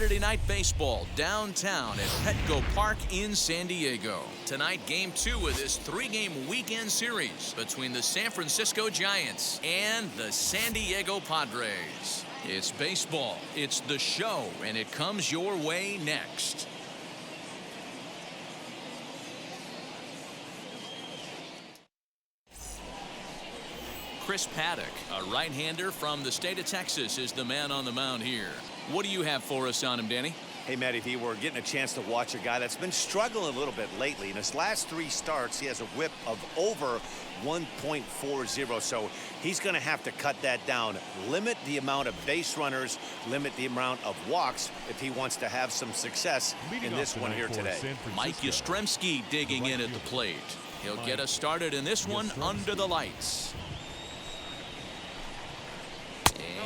Saturday Night Baseball downtown at Petco Park in San Diego. Tonight, Game 2 of this 3-game weekend series between the San Francisco Giants and the San Diego Padres. It's baseball, it's the show, and it comes your way next. Chris Paddock, a right-hander from the state of Texas, is the man on the mound here. What do you have for us on him, Danny? Hey, Matty V, we're getting a chance to watch a guy that's been struggling a little bit lately. In his last 3 starts, he has a whip of over 1.40, so he's going to have to cut that down, limit the amount of base runners, limit the amount of walks if he wants to have some success in this one here today. Mike Yastrzemski digging in at the plate. He'll get us started in this one under the lights.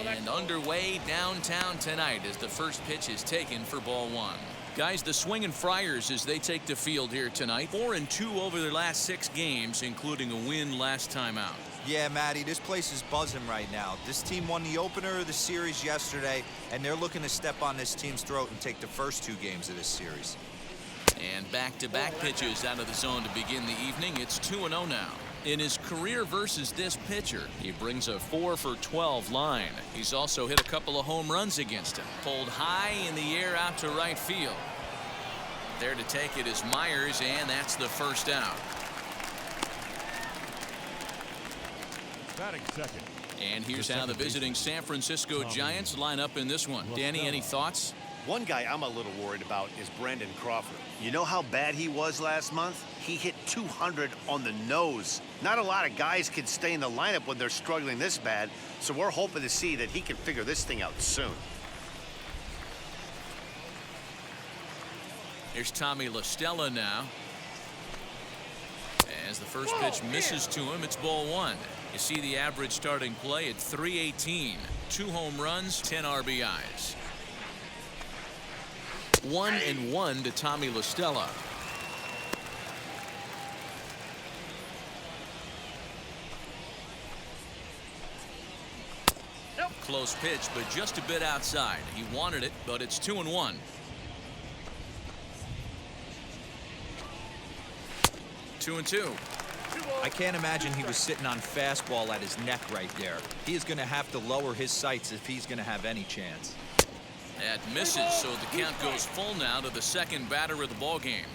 And underway downtown tonight as the first pitch is taken for ball 1. Guys, the Swingin' Friars as they take the field here tonight. 4-2 over their last 6 games, including a win last time out. Yeah, Matty, this place is buzzing right now. This team won the opener of the series yesterday, and they're looking to step on this team's throat and take the first 2 games of this series. And back-to-back pitches out of the zone to begin the evening. It's 2-0 now. In his career versus this pitcher, he brings a 4-for-12 line. He's also hit a couple of home runs against him. Pulled high in the air out to right field. There to take it is Myers, and that's the first out. Batting second. And here's how the visiting San Francisco Giants line up in this one. Danny, any thoughts? One guy I'm a little worried about is Brandon Crawford. You know how bad he was last month? He hit 200 on the nose. Not a lot of guys can stay in the lineup when they're struggling this bad, so we're hoping to see that he can figure this thing out soon. Here's Tommy La Stella now. As the first pitch misses to him, it's ball 1. You see the average starting play at .318. 2 home runs, 10 RBIs. 1-1 to Tommy La Stella. Close pitch, but just a bit outside. He wanted it, but it's 2-1. 2-2. I can't imagine he was sitting on fastball at his neck right there. He is going to have to lower his sights if he's going to have any chance. That misses, so the count goes full now to the second batter of the ballgame.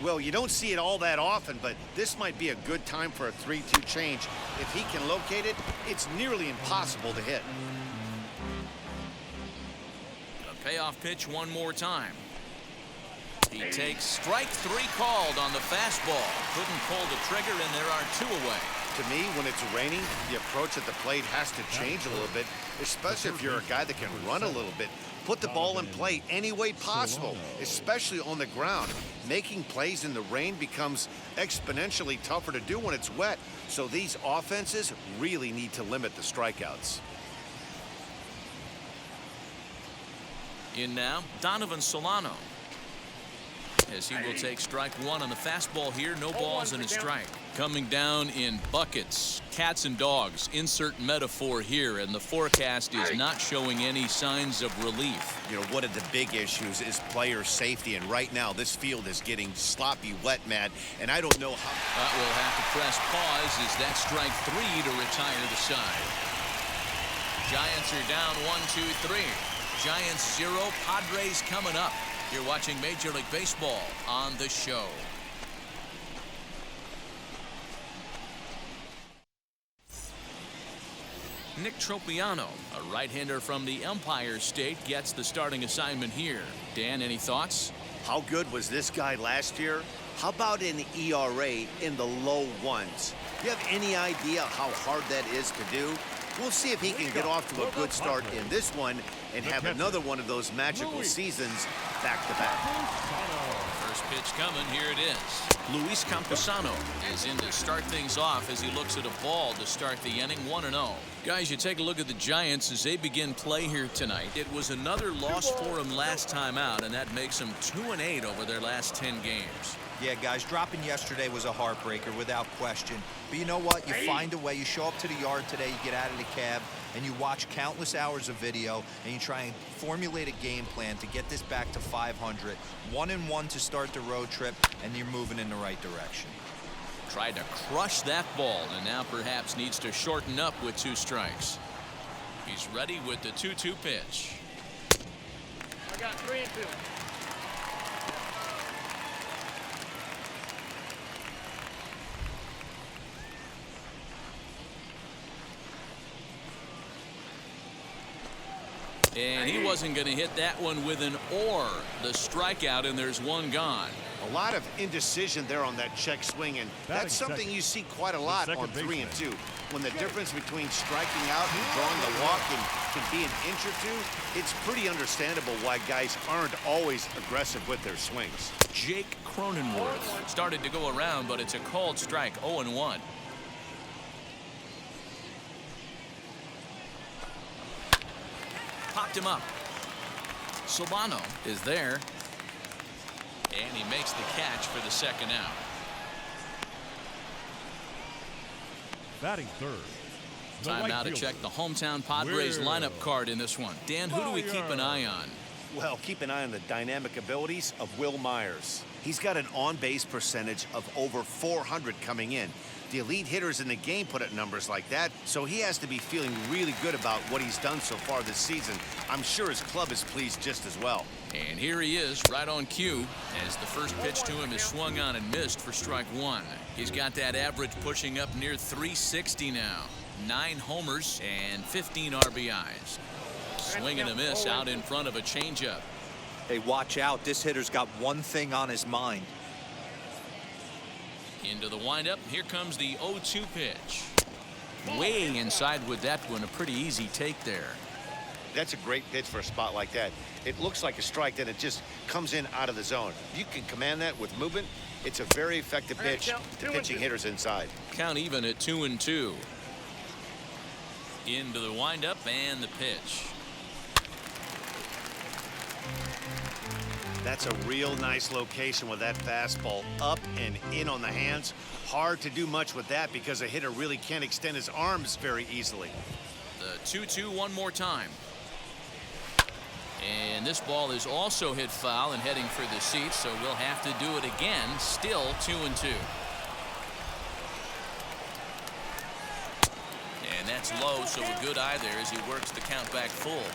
Well, you don't see it all that often, but this might be a good time for a 3-2 change. If he can locate it, it's nearly impossible to hit. A payoff pitch one more time. He takes strike 3 called on the fastball. Couldn't pull the trigger, and there are 2 away. To me, when it's raining, the approach at the plate has to change a little bit, especially if you're a guy that can run a little bit. Put the ball in play any way possible, especially on the ground. Making plays in the rain becomes exponentially tougher to do when it's wet, so these offenses really need to limit the strikeouts. In now, Donovan Solano. As he will take strike 1 on the fastball here. No balls and a strike. Coming down in buckets, cats and dogs. Insert metaphor here, and the forecast is not showing any signs of relief. You know, one of the big issues is player safety, and right now this field is getting sloppy wet, Matt, and I don't know how. We'll have to press pause as that strike 3 to retire the side. Giants are down 1-2-3. Giants 0, Padres coming up. You're watching Major League Baseball on the show. Nick Tropiano, a right-hander from the Empire State, gets the starting assignment here. Dan, any thoughts? How good was this guy last year? How about an ERA in the low 1s? Do you have any idea how hard that is to do? We'll see if he can get off to a good start in this one and have another one of those magical seasons back-to-back. First pitch coming. Here it is. Luis Camposano is in to start things off as he looks at a ball to start the inning. 1-0. Guys, you take a look at the Giants as they begin play here tonight. It was another loss for them last time out, and that makes them 2-8 over their last 10 games. Yeah, guys, dropping yesterday was a heartbreaker without question. But you know what? You find a way. You show up to the yard today. You get out of the cab. and you watch countless hours of video, and you try and formulate a game plan to get this back to 500. 1-1 to start the road trip, and you're moving in the right direction. Tried to crush that ball, and now perhaps needs to shorten up with 2 strikes. He's ready with the 2-2 pitch. I got 3-2. And he wasn't going to hit that one with an or. The strikeout, and there's 1 gone. A lot of indecision there on that check swing, and that's something you see quite a lot on 3 and 2. When the difference between striking out and drawing the walk can be an inch or 2, it's pretty understandable why guys aren't always aggressive with their swings. Jake Cronenworth started to go around, but it's a called strike. 0-1. Popped him up. Solano is there. And he makes the catch for the 2nd out. Batting third. Time now to check the hometown Padres lineup card in this one. Dan, who do we keep an eye on? Well, keep an eye on the dynamic abilities of Will Myers. He's got an on-base percentage of over 400 coming in. The elite hitters in the game put up numbers like that, so he has to be feeling really good about what he's done so far this season. I'm sure his club is pleased just as well. And here he is, right on cue, as the first pitch to him is swung on and missed for strike 1. He's got that average pushing up near 360 now. 9 homers and 15 RBIs. Swing and a miss out in front of a changeup. Hey, watch out. This hitter's got one thing on his mind. Into the windup. Here comes the 0-2 pitch. Way inside with that one. A pretty easy take there. That's a great pitch for a spot like that. It looks like a strike, then it just comes in out of the zone. If you can command that with movement, it's a very effective pitch to pitching hitters inside. Count even at 2-2. Into the windup and the pitch. That's a real nice location with that fastball up and in on the hands. Hard to do much with that because a hitter really can't extend his arms very easily. The 2-2 one more time. And this ball is also hit foul and heading for the seats, so we'll have to do it again. Still 2-2. And that's low, so a good eye there as he works the count back full.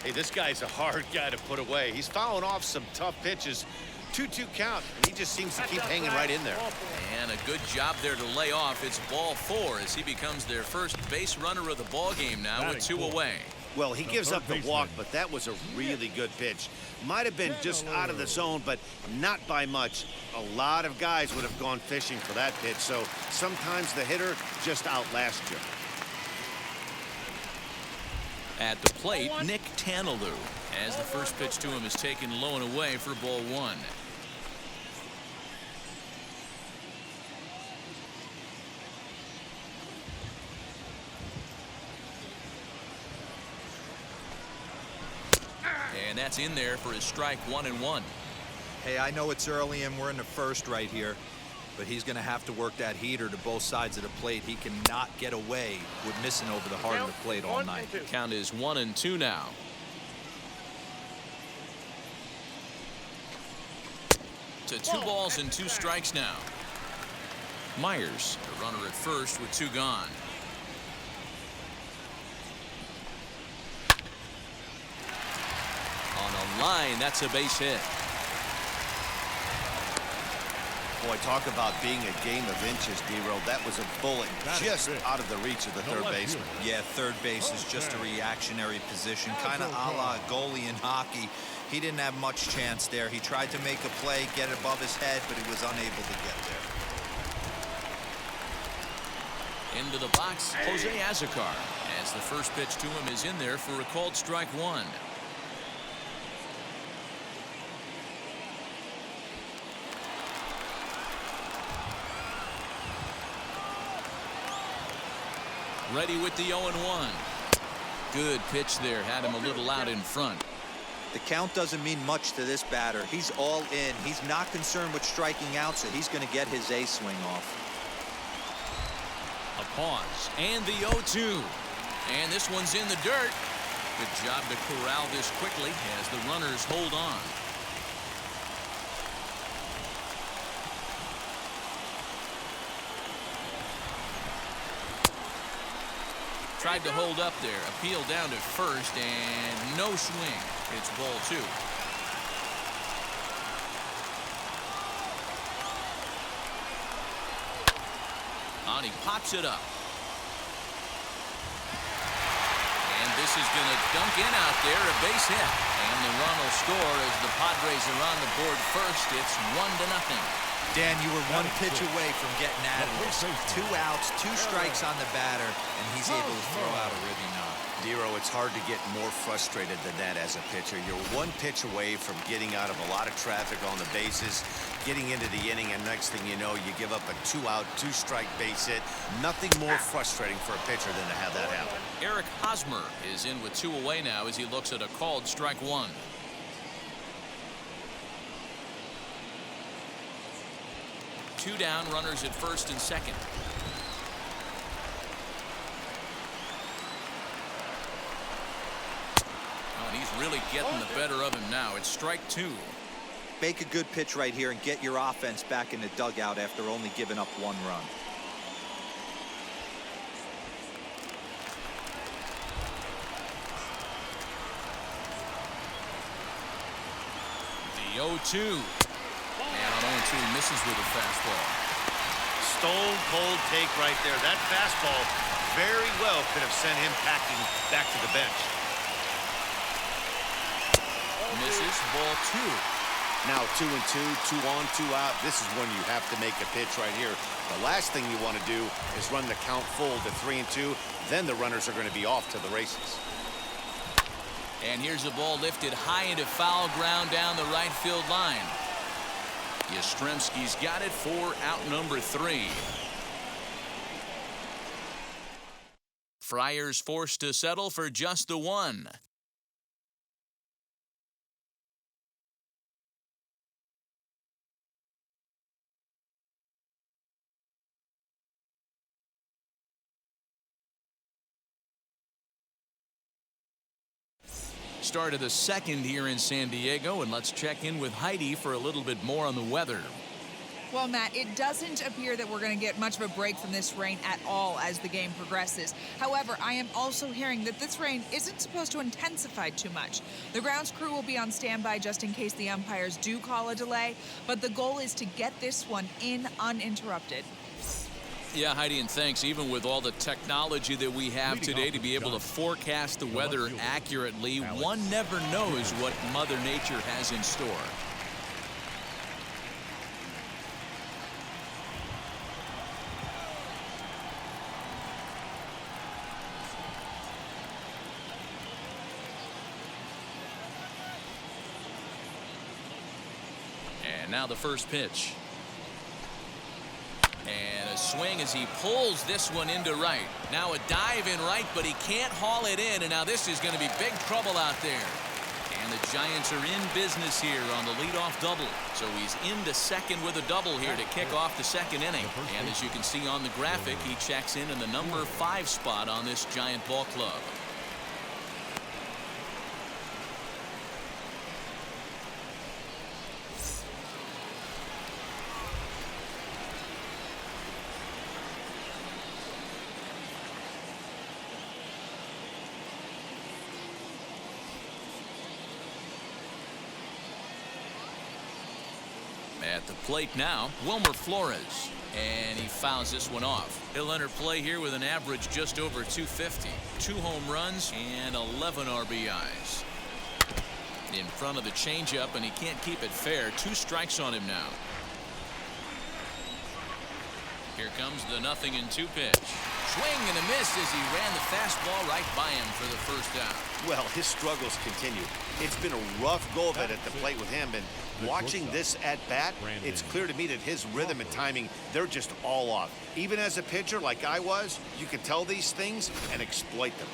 Hey, this guy's a hard guy to put away. He's fouling off some tough pitches. 2-2 count, and he just seems to keep hanging right in there. And a good job there to lay off. It's ball 4 as he becomes their first base runner of the ball game now with 2 away. Well, he gives up the walk, but that was a really good pitch. Might have been just out of the zone, but not by much. A lot of guys would have gone fishing for that pitch, so sometimes the hitter just outlasts you. At the plate, Nick Tanalou, as the first pitch to him is taken low and away for ball 1. And that's in there for his strike 1-1. Hey, I know it's early and we're in the first right here, but he's going to have to work that heater to both sides of the plate. He cannot get away with missing over the heart of the plate all night. Count is 1-2 now. To 2 balls and 2 strikes now. Myers, the runner at first with 2 gone. On a line, that's a base hit. Boy, talk about being a game of inches, D-Roll. That was a bullet just out of the reach of the third baseman. Yeah, third base is just a reactionary position, kind of a la goalie in hockey. He didn't have much chance there. He tried to make a play, get it above his head, but he was unable to get there. Into the box, Jose Azocar, as the first pitch to him is in there for a called strike 1. Ready with the 0-1. Good pitch there. Had him a little out in front. The count doesn't mean much to this batter. He's all in. He's not concerned with striking out, so he's going to get his A swing off. A pause. And the 0-2. And this one's in the dirt. Good job to corral this quickly as the runners hold on. Tried to hold up there. Appeal down to first and no swing. It's ball 2. On, he pops it up. And this is going to dunk in out there, a base hit. And the run will score as the Padres are on the board first. It's 1-0. Dan, you were one pitch away from getting out of this. 2 outs, 2 strikes on the batter, and he's able to throw out a ribby knock. Dero, it's hard to get more frustrated than that as a pitcher. You're 1 pitch away from getting out of a lot of traffic on the bases, getting into the inning, and next thing you know, you give up a 2-out, 2-strike base hit. Nothing more frustrating for a pitcher than to have that happen. Eric Hosmer is in with 2 away now as he looks at a called strike 1. Two down, runners at first and second. Oh, and he's really getting the better of him now. It's strike 2. Make a good pitch right here and get your offense back in the dugout after only giving up 1 run. The 0-2. And on 0-2, he misses with a fastball. Stone cold take right there. That fastball very well could have sent him packing back to the bench. Misses, ball 2. Now 2-2, 2 on, 2 out. This is when you have to make a pitch right here. The last thing you want to do is run the count full to 3-2. Then the runners are going to be off to the races. And here's a ball lifted high into foul ground down the right field line. Yastrzemski's got it for out number 3. Friars forced to settle for just the 1. Start of the second here in San Diego, and let's check in with Heidi for a little bit more on the weather. Well, Matt, it doesn't appear that we're going to get much of a break from this rain at all as the game progresses. However, I am also hearing that this rain isn't supposed to intensify too much. The grounds crew will be on standby just in case the umpires do call a delay, but the goal is to get this one in uninterrupted. Yeah, Heidi, and thanks. Even with all the technology that we have today to be able to forecast the weather accurately, one never knows what Mother Nature has in store. And now the first pitch. And a swing as he pulls this one into right. Now a dive in right, but he can't haul it in. And now this is going to be big trouble out there. And the Giants are in business here on the leadoff double. So he's into second with a double here to kick off the second inning. And as you can see on the graphic, he checks in the number 5 spot on this Giant ball club. At the plate now, Wilmer Flores. And he fouls this one off. He'll enter play here with an average just over 250. 2 home runs and 11 RBIs. In front of the changeup, and he can't keep it fair. 2 strikes on him now. Here comes the 0-2 pitch. Swing and a miss as he ran the fastball right by him for the first out. Well, his struggles continue. It's been a rough go of it at the plate with him, and watching this at bat, it's clear to me that his rhythm and timing, they're just all off. Even as a pitcher like I was, you can tell these things and exploit them.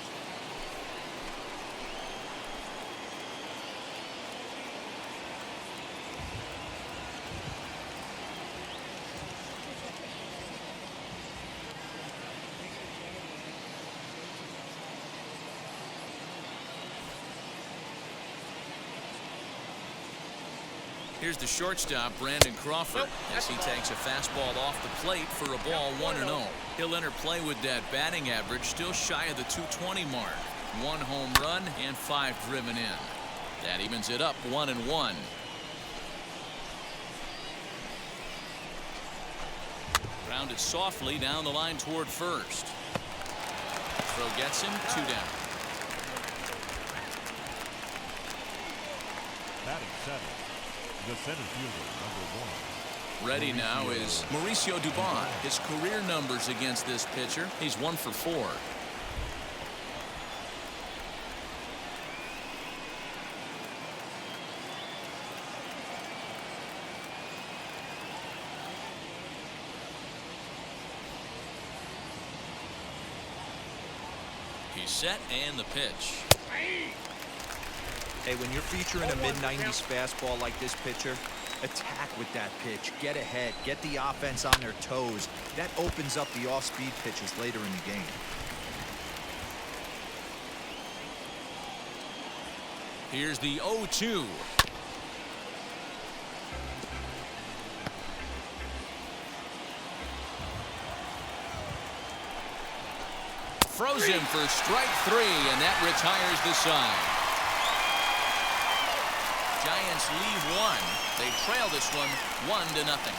Here's the shortstop, Brandon Crawford, as he takes a fastball off the plate for a ball 1-0. He'll enter play with that batting average still shy of the 220 mark. 1 home run and 5 driven in. That evens it up 1-1. Grounded softly down the line toward first. Throw gets him, 2 down. Batting 7, the center fielder, number 1. Ready now is Mauricio Dubon. His career numbers against this pitcher, he's 1 for 4. He's set and the pitch. Hey, when you're featuring a mid-90s fastball like this pitcher, attack with that pitch. Get ahead. Get the offense on their toes. That opens up the off-speed pitches later in the game. Here's the 0-2. Throws him for strike 3, and that retires the side. Giants leave 1. They trail this one 1-0.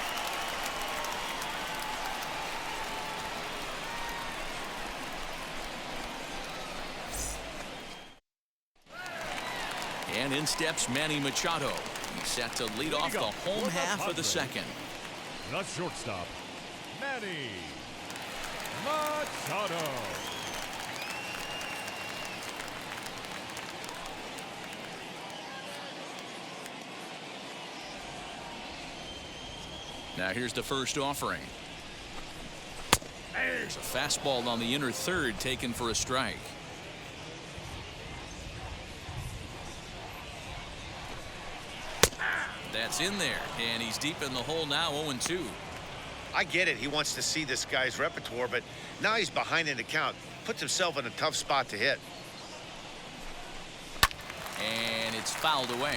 And in steps Manny Machado. He's set to lead off the home half of the second. The shortstop, Manny Machado. Now here's the first offering. There's a fastball on the inner third taken for a strike. That's in there, and he's deep in the hole now, 0-2. I get it. He wants to see this guy's repertoire, but now he's behind in the count. Puts himself in a tough spot to hit. And it's fouled away.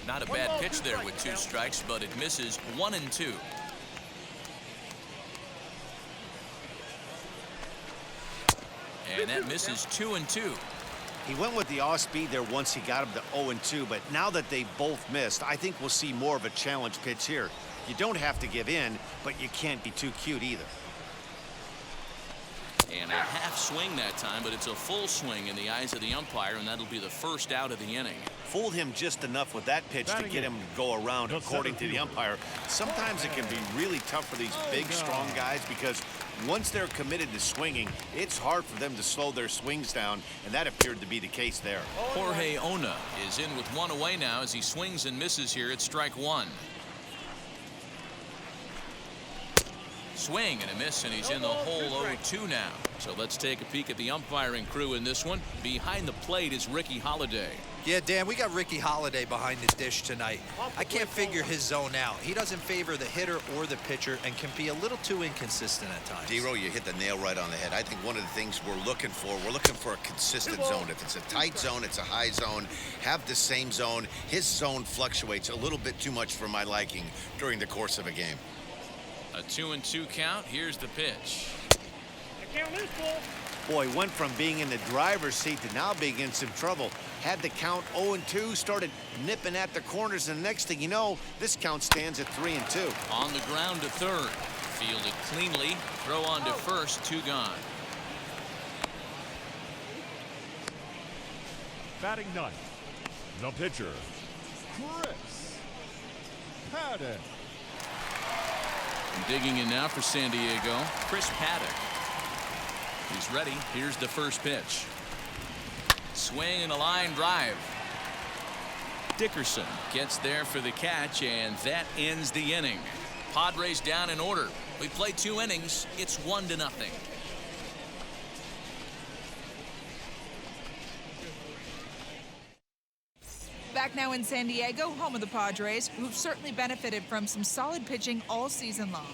Not a bad pitch there with 2 strikes, but it misses 1-2. And that misses 2-2. He went with the off speed there once he got him to 0-2, but now that they both missed, I think we'll see more of a challenge pitch here. You don't have to give in, but you can't be too cute either. And a half swing that time, but it's a full swing in the eyes of the umpire, and that'll be the first out of the inning. Fooled him just enough with that pitch to get him to go around, according to the umpire. Sometimes it can be really tough for these big, strong guys because once they're committed to swinging, it's hard for them to slow their swings down, and that appeared to be the case there. Jorge Ona is in with 1 away now as he swings and misses here at strike 1. Swing and a miss, and he's in the hole 0-2 now. So let's take a peek at the umpiring crew in this one. Behind the plate is Ricky Holiday. Yeah, Dan, we got Ricky Holiday behind the dish tonight. I can't figure his zone out. He doesn't favor the hitter or the pitcher and can be a little too inconsistent at times. Dero, you hit the nail right on the head. I think one of the things we're looking for a consistent zone. If it's a tight zone, it's a high zone. Have the same zone. His zone fluctuates a little bit too much for my liking during the course of a game. A 2-2 count. Here's the pitch. Boy, went from being in the driver's seat to now being in some trouble. Had the count 0-2, started nipping at the corners, and the next thing you know, this count stands at 3-2. On the ground to third. Fielded cleanly. Throw on to first. 2 gone. Batting 9th, the pitcher, Chris Paddock. Digging in now for San Diego, Chris Paddock. He's ready. Here's the first pitch. Swing and a line drive. Dickerson gets there for the catch, and that ends the inning. Padres down in order. We played 2 innings. It's 1-0. Back now in San Diego, home of the Padres, who've certainly benefited from some solid pitching all season long.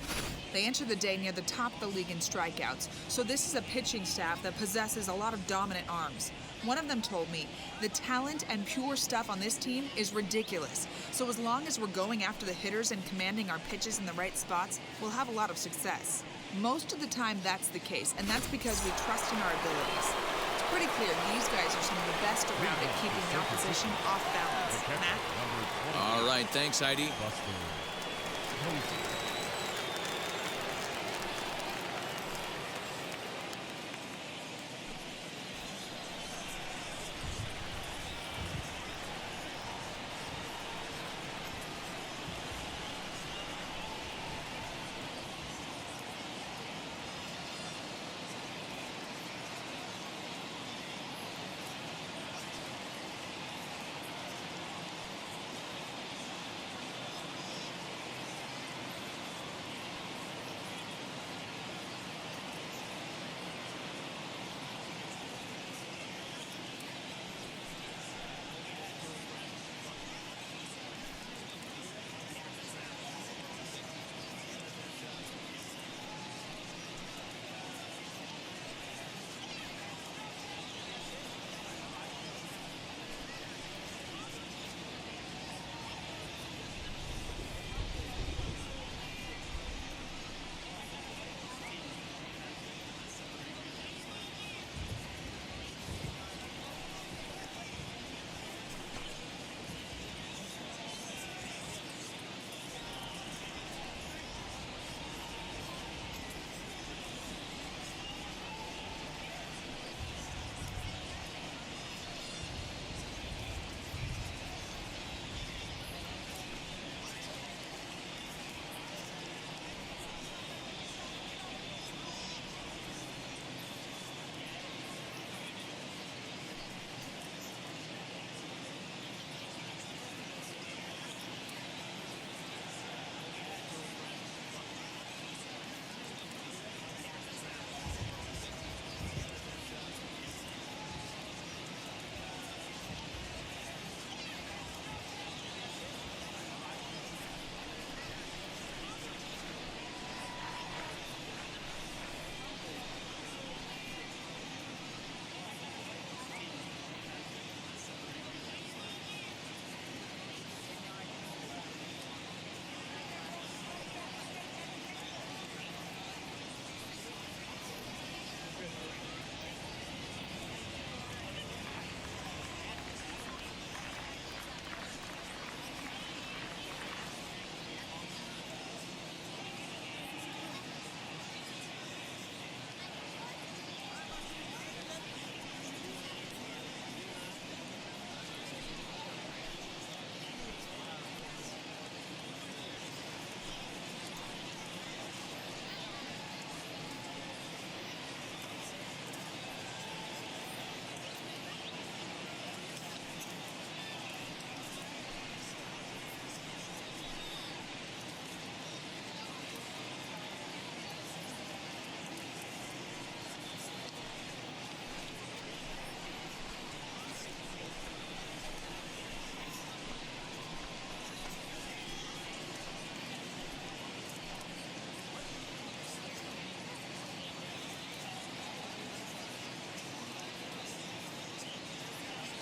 They enter the day near the top of the league in strikeouts, so this is a pitching staff that possesses a lot of dominant arms. One of them told me, the talent and pure stuff on this team is ridiculous. So as long as we're going after the hitters and commanding our pitches in the right spots, we'll have a lot of success. Most of the time that's the case, and that's because we trust in our abilities. It's pretty clear these guys are some of the best around at keeping the opposition off balance. Matt? All right, thanks, Heidi.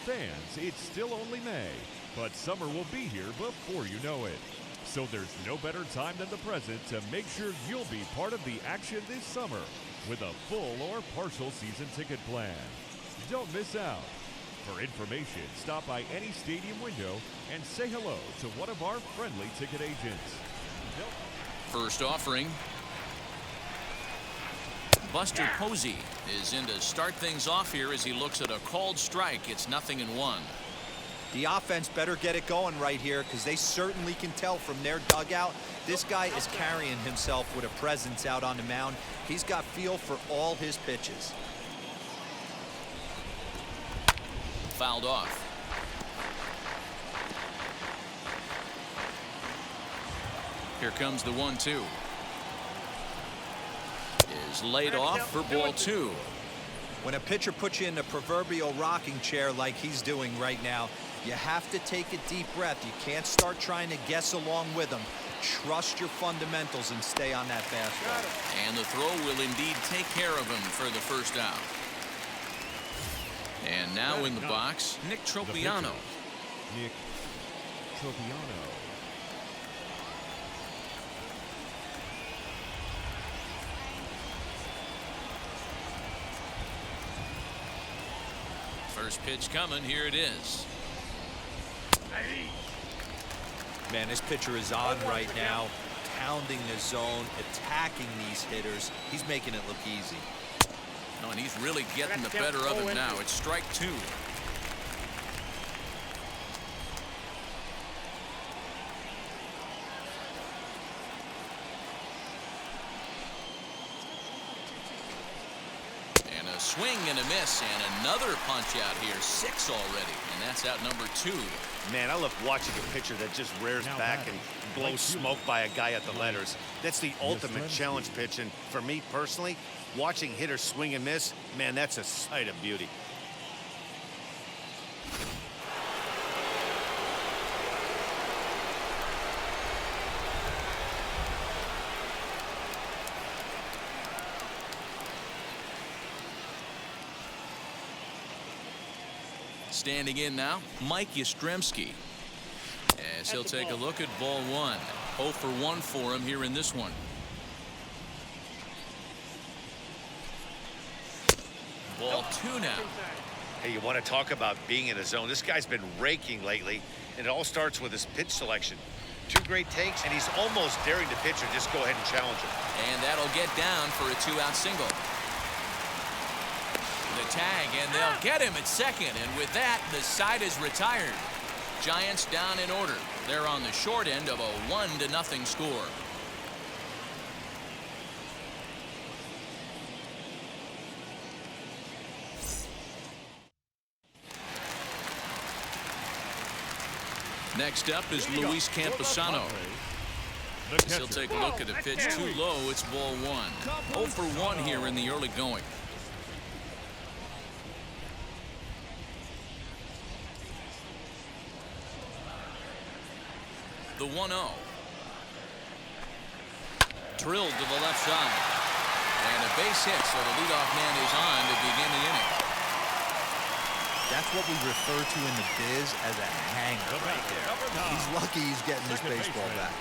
Fans, it's still only May, but summer will be here before you know it. So there's no better time than the present to make sure you'll be part of the action this summer with a full or partial season ticket plan. Don't miss out. For information, stop by any stadium window and say hello to one of our friendly ticket agents. First offering. Buster Posey is in to start things off here as he looks at a called strike. It's 0-1. The offense better get it going right here because they certainly can tell from their dugout this guy is carrying himself with a presence out on the mound. He's got feel for all his pitches. Fouled off. Here comes the 1-2. Is laid off for ball 2. When a pitcher puts you in the proverbial rocking chair like he's doing right now, You have to take a deep breath. You can't start trying to guess along with them. Trust your fundamentals and stay on that fastball. And the throw will indeed take care of him for the first out. And now in the box, Nick Tropiano. Nick Tropiano. First pitch coming. Here it is. Man, this pitcher is on right now, pounding the zone, attacking these hitters. He's making it look easy. No, and he's really getting the better of him now. It's strike two. And a swing and a miss, and another punch out here. 6 already, and that's out number 2. Man, I love watching a pitcher that just rears back and blows smoke by a guy at the letters. That's the ultimate challenge pitch, and for me personally, watching hitters swing and miss, man, that's a sight of beauty. Standing in now, Mike Yastrzemski. As he'll take a look at ball 1. 0 for 1 for him here in this one. Ball 2 now. Hey, you want to talk about being in a zone? This guy's been raking lately, and it all starts with his pitch selection. 2 great takes, and he's almost daring the pitcher just go ahead and challenge him. And that'll get down for a 2-out single. The tag, and they'll get him at second, and with that, the side is retired. Giants down in order. They're on the short end of a 1-0 score. Next up is Luis Campusano. He'll take a look at a pitch too low. It's ball 1. 0 for 1 here in the early going. The 1-0. Drilled to the left side. And a base hit, so the leadoff man is on to begin the inning. That's what we refer to in the biz as a hanger right there. He's lucky he's getting this baseball back.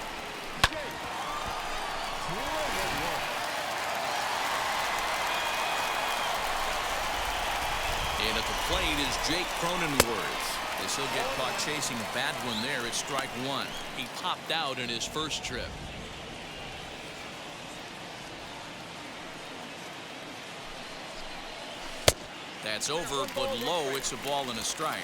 And at the plate is Jake Cronenworth. As he'll get caught chasing a bad one there at strike 1. He popped out in his first trip. That's over, but low. It's a ball and a strike.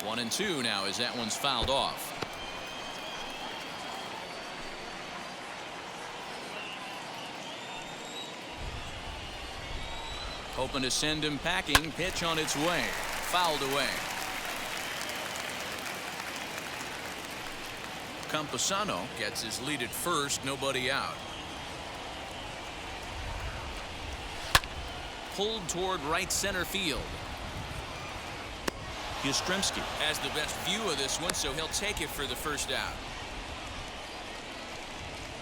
One and 2 now as that one's fouled off. Hoping to send him packing. Pitch on its way. Fouled away. Campusano gets his lead at first. Nobody out. Pulled toward right center field. Yastrzemski has the best view of this one, so he'll take it for the first out.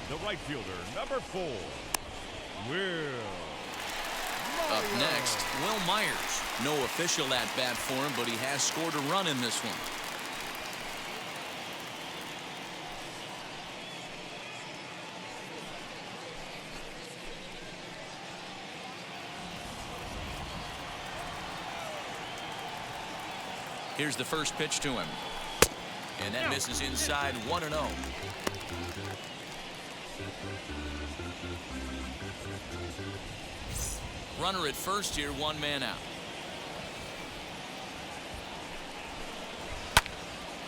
The right fielder, number 4, Will. Up next, Will Myers. No official at-bat for him, but he has scored a run in this one. Here's the first pitch to him. And that misses inside. 1-0. Runner at first here, 1 man out.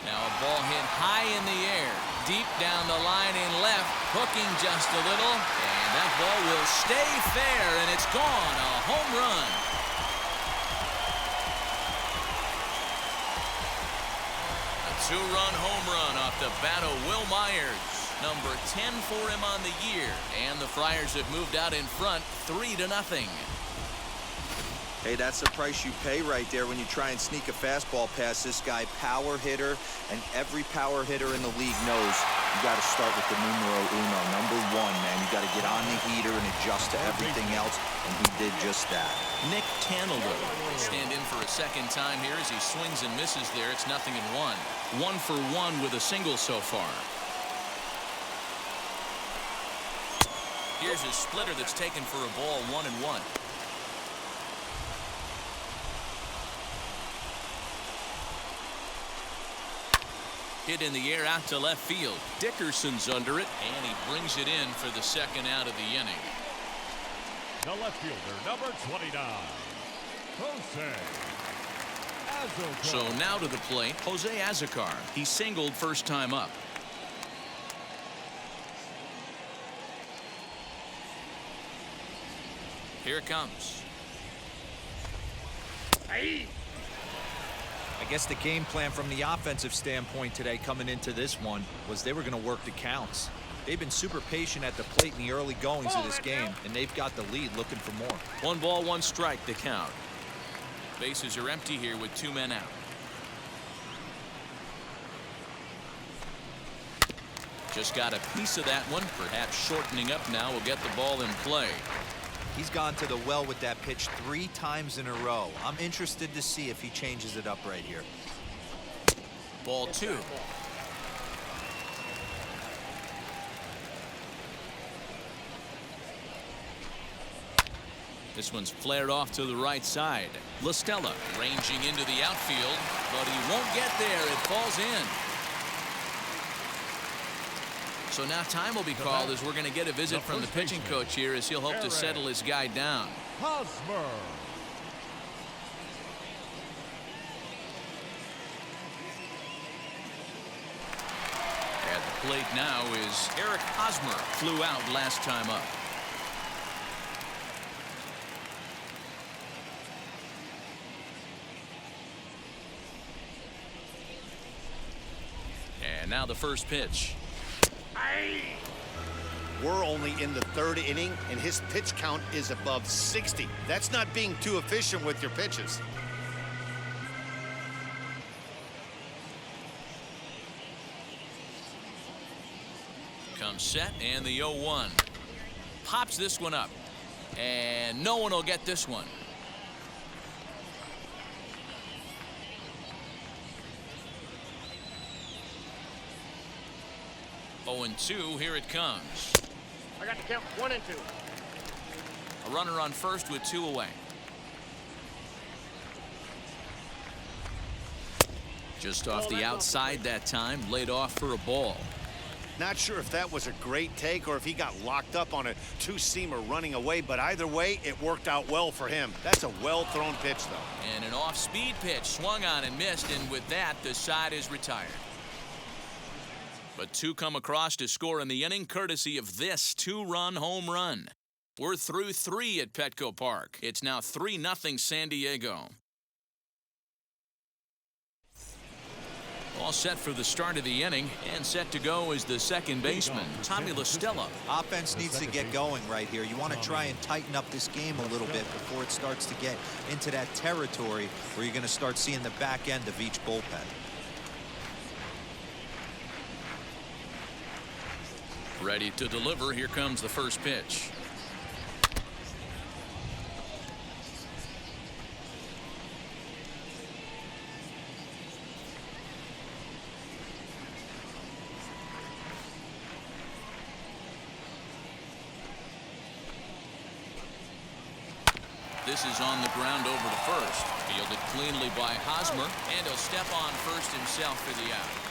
Now a ball hit high in the air, deep down the line in left, hooking just a little, and that ball will stay fair, and it's gone. A home run. A 2-run home run off the bat of Will Myers. Number 10 for him on the year. And the Friars have moved out in front 3-0. Hey, that's the price you pay right there when you try and sneak a fastball past this guy. Power hitter, and every power hitter in the league knows you got to start with the numero uno, number one, man. You got to get on the heater and adjust to everything else, and he did just that. Nick Tannelow will stand in for a second time here as he swings and misses there. It's 0-1. 1 for 1 with a single so far. Here's a splitter that's taken for a ball, 1-1. Hit in the air out to left field. Dickerson's under it, and he brings it in for the second out of the inning. The left fielder, number 29, Jose Azocar. So now to the plate, Jose Azocar. He singled first time up. Here it comes. Hey. I guess the game plan from the offensive standpoint today coming into this one was they were going to work the counts. They've been super patient at the plate in the early goings of this game, and they've got the lead looking for more. 1 ball, 1 strike, the count. Bases are empty here with 2 men out. Just got a piece of that one. Perhaps shortening up now will get the ball in play. He's gone to the well with that pitch 3 times in a row. I'm interested to see if he changes it up right here. Ball 2. This one's flared off to the right side. La Stella ranging into the outfield, but he won't get there. It falls in. So now time will be called as we're going to get a visit from the pitching coach here as he'll hope to settle his guy down. Hosmer. At the plate now is Eric Hosmer. Flew out last time up. And now the first pitch. We're only in the 3rd inning, and his pitch count is above 60. That's not being too efficient with your pitches. Comes set, and the 0-1. Pops this one up. And no one will get this one. Oh, and 2, here it comes. I got to count 1 and 2. A runner on first with 2 away. Just off the outside that time, laid off for a ball. Not sure if that was a great take or if he got locked up on a 2-seamer running away, but either way, it worked out well for him. That's a well-thrown pitch, though. And an off-speed pitch swung on and missed, and with that, the side is retired. But 2 come across to score in the inning, courtesy of this 2-run home run. We're through 3 at Petco Park. It's now 3-0 San Diego. All set for the start of the inning, and set to go is the second baseman, Tommy La Stella. Offense needs to get going right here. You want to try and tighten up this game a little bit before it starts to get into that territory where you're going to start seeing the back end of each bullpen. Ready to deliver. Here comes the first pitch. This is on the ground over to first. Fielded cleanly by Hosmer, and he'll step on first himself for the out.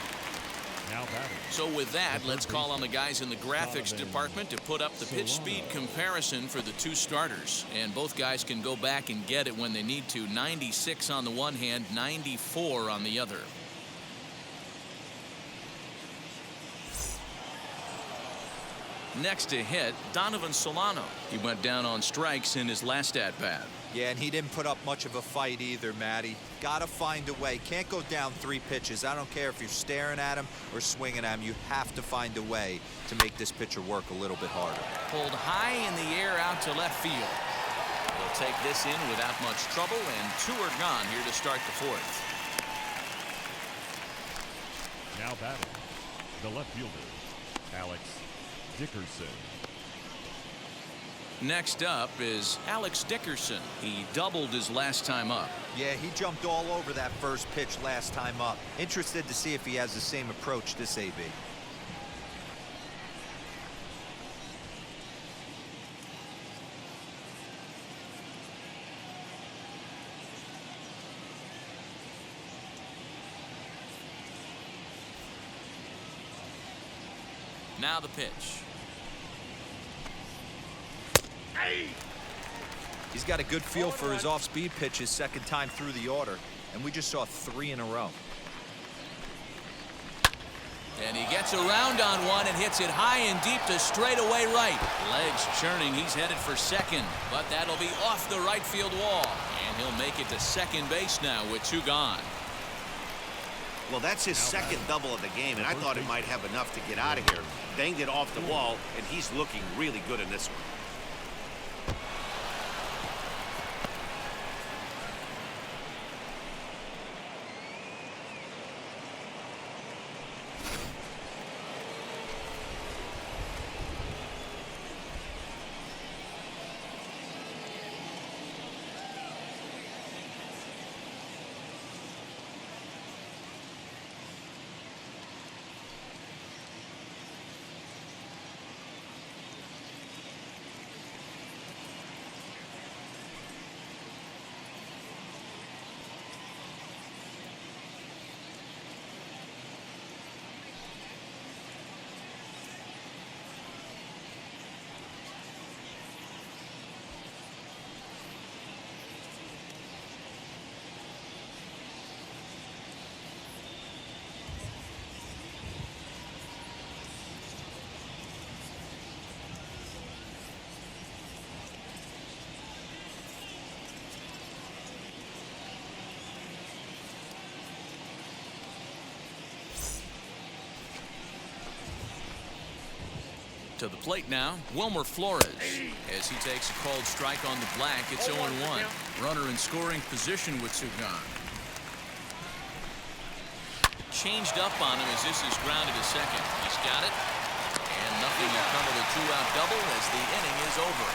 So with that, let's call on the guys in the graphics department to put up the pitch speed comparison for the 2 starters. And both guys can go back and get it when they need to. 96 on the one hand, 94 on the other. Next to hit, Donovan Solano. He went down on strikes in his last at-bat. Yeah, and he didn't put up much of a fight either, Matty. Gotta find a way. Can't go down 3 pitches. I don't care if you're staring at him or swinging at him. You have to find a way to make this pitcher work a little bit harder. Pulled high in the air out to left field. They'll take this in without much trouble, and 2 are gone here to start the 4th. Now batting, the left fielder, Alex Dickerson. Next up is Alex Dickerson. He doubled his last time up. Yeah, he jumped all over that first pitch last time up. Interested to see if he has the same approach this AB. Now the pitch. He's got a good feel for his off-speed pitches second time through the order, and we just saw 3 in a row. And he gets around on one and hits it high and deep to straightaway right. Legs churning, he's headed for second, but that'll be off the right field wall. And he'll make it to second base now with 2 gone. Well, that's his second double of the game, and I thought it might have enough to get out of here. Banged it off the wall, and he's looking really good in this one. To the plate now, Wilmer Flores. As he takes a called strike on the black, it's 0-1. Runner in scoring position with 2 gone. Changed up on him as this is grounded to second. He's got it. And nothing will come of the 2-out double as the inning is over.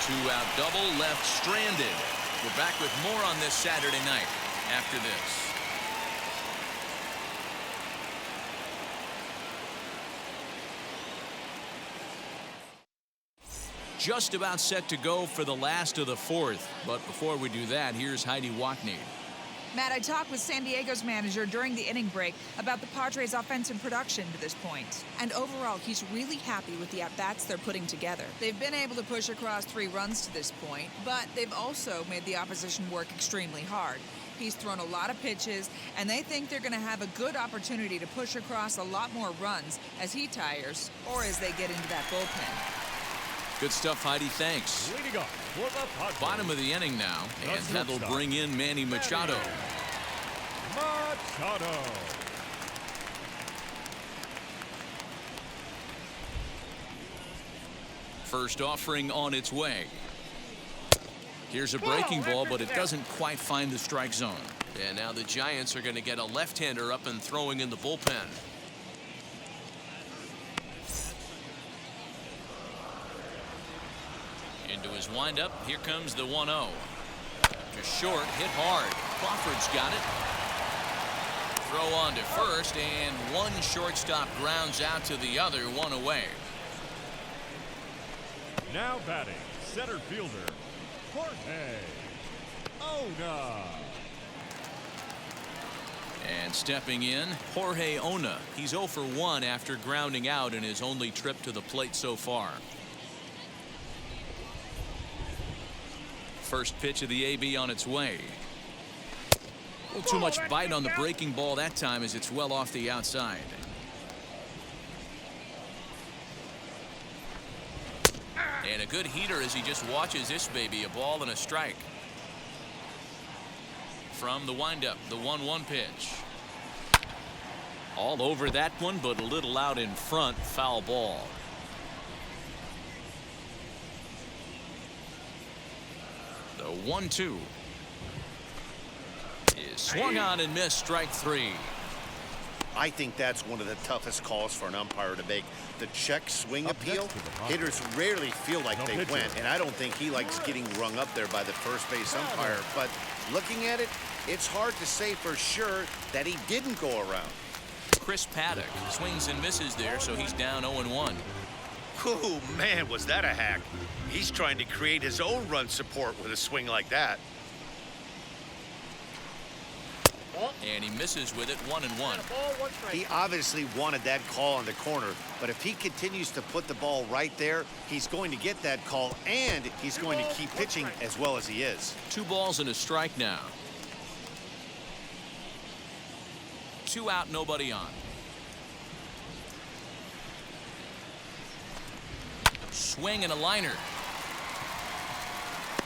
2-out double left stranded. We're back with more on this Saturday night after this. Just about set to go for the last of the 4th. But before we do that, here's Heidi Watney. Matt, I talked with San Diego's manager during the inning break about the Padres' offensive production to this point. And overall, he's really happy with the at-bats they're putting together. They've been able to push across 3 runs to this point, but they've also made the opposition work extremely hard. He's thrown a lot of pitches, and they think they're going to have a good opportunity to push across a lot more runs as he tires or as they get into that bullpen. Good stuff, Heidi. Thanks. Leading up for the Padres, Bottom of the inning now, and that'll bring in Manny Machado. Machado. First offering on its way. Here's a breaking ball, but it doesn't quite find the strike zone. And now the Giants are going to get a left-hander up and throwing in the bullpen. Into his windup, here comes the 1-0. Just short, hit hard. Crawford's got it. Throw on to first, and one shortstop grounds out to the other, 1 away. Now batting, center fielder, Jorge Ona. And stepping in, Jorge Ona. He's 0 for 1 after grounding out in his only trip to the plate so far. First pitch of the AB on its way. A little too much bite on the breaking ball that time as it's well off the outside. And a good heater as he just watches this baby, a ball and a strike. From the windup, the 1-1 pitch. All over that one, but a little out in front, foul ball. The 1-2 is swung on and missed, strike 3. I think that's one of the toughest calls for an umpire to make. The check swing appeal. Hitters rarely feel like they went, and I don't think he likes getting rung up there by the first base umpire. But looking at it, it's hard to say for sure that he didn't go around. Chris Paddock swings and misses there, so he's down 0-1. Oh, man, was that a hack. He's trying to create his own run support with a swing like that. And he misses with it, 1-1. He obviously wanted that call in the corner, but if he continues to put the ball right there, he's going to get that call, and he's going to keep pitching as well as he is. 2 balls and a strike now. 2 out, nobody on. Swing and a liner.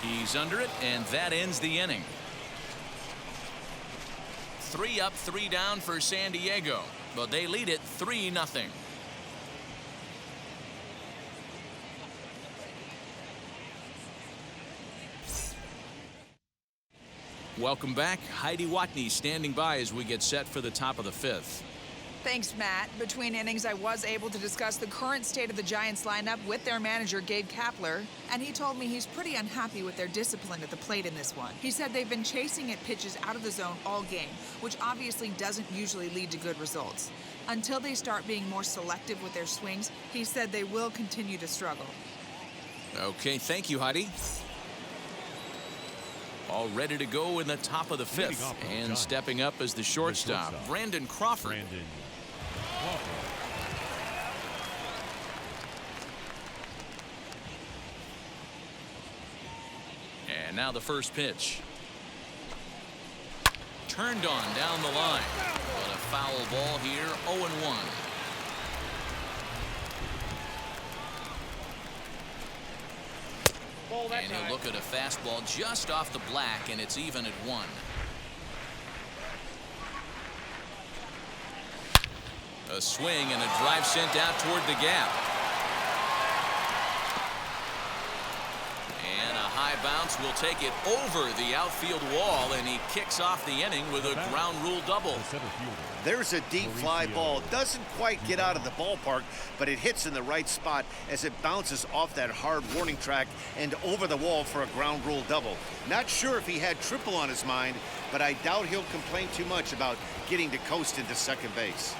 He's under it, and that ends the inning. 3 up, 3 down for San Diego, but they lead it 3-0. Welcome back. Heidi Watney standing by as we get set for the top of the 5th. Thanks, Matt. Between innings, I was able to discuss the current state of the Giants lineup with their manager, Gabe Kapler, and he told me he's pretty unhappy with their discipline at the plate in this one. He said they've been chasing at pitches out of the zone all game, which obviously doesn't usually lead to good results. Until they start being more selective with their swings, he said they will continue to struggle. Okay, thank you, Heidi. All ready to go in the top of the 5th, and stepping up as the shortstop, Brandon Crawford. And now the first pitch. Turned on down the line, but a foul ball here, 0-1. And he'll look at a fastball just off the black, and it's even at 1. A swing and a drive sent out toward the gap. And a high bounce will take it over the outfield wall, and he kicks off the inning with a ground rule double. There's a deep fly ball. Doesn't quite get out of the ballpark, but it hits in the right spot as it bounces off that hard warning track and over the wall for a ground rule double. Not sure if he had triple on his mind, but I doubt he'll complain too much about getting to coast into second base.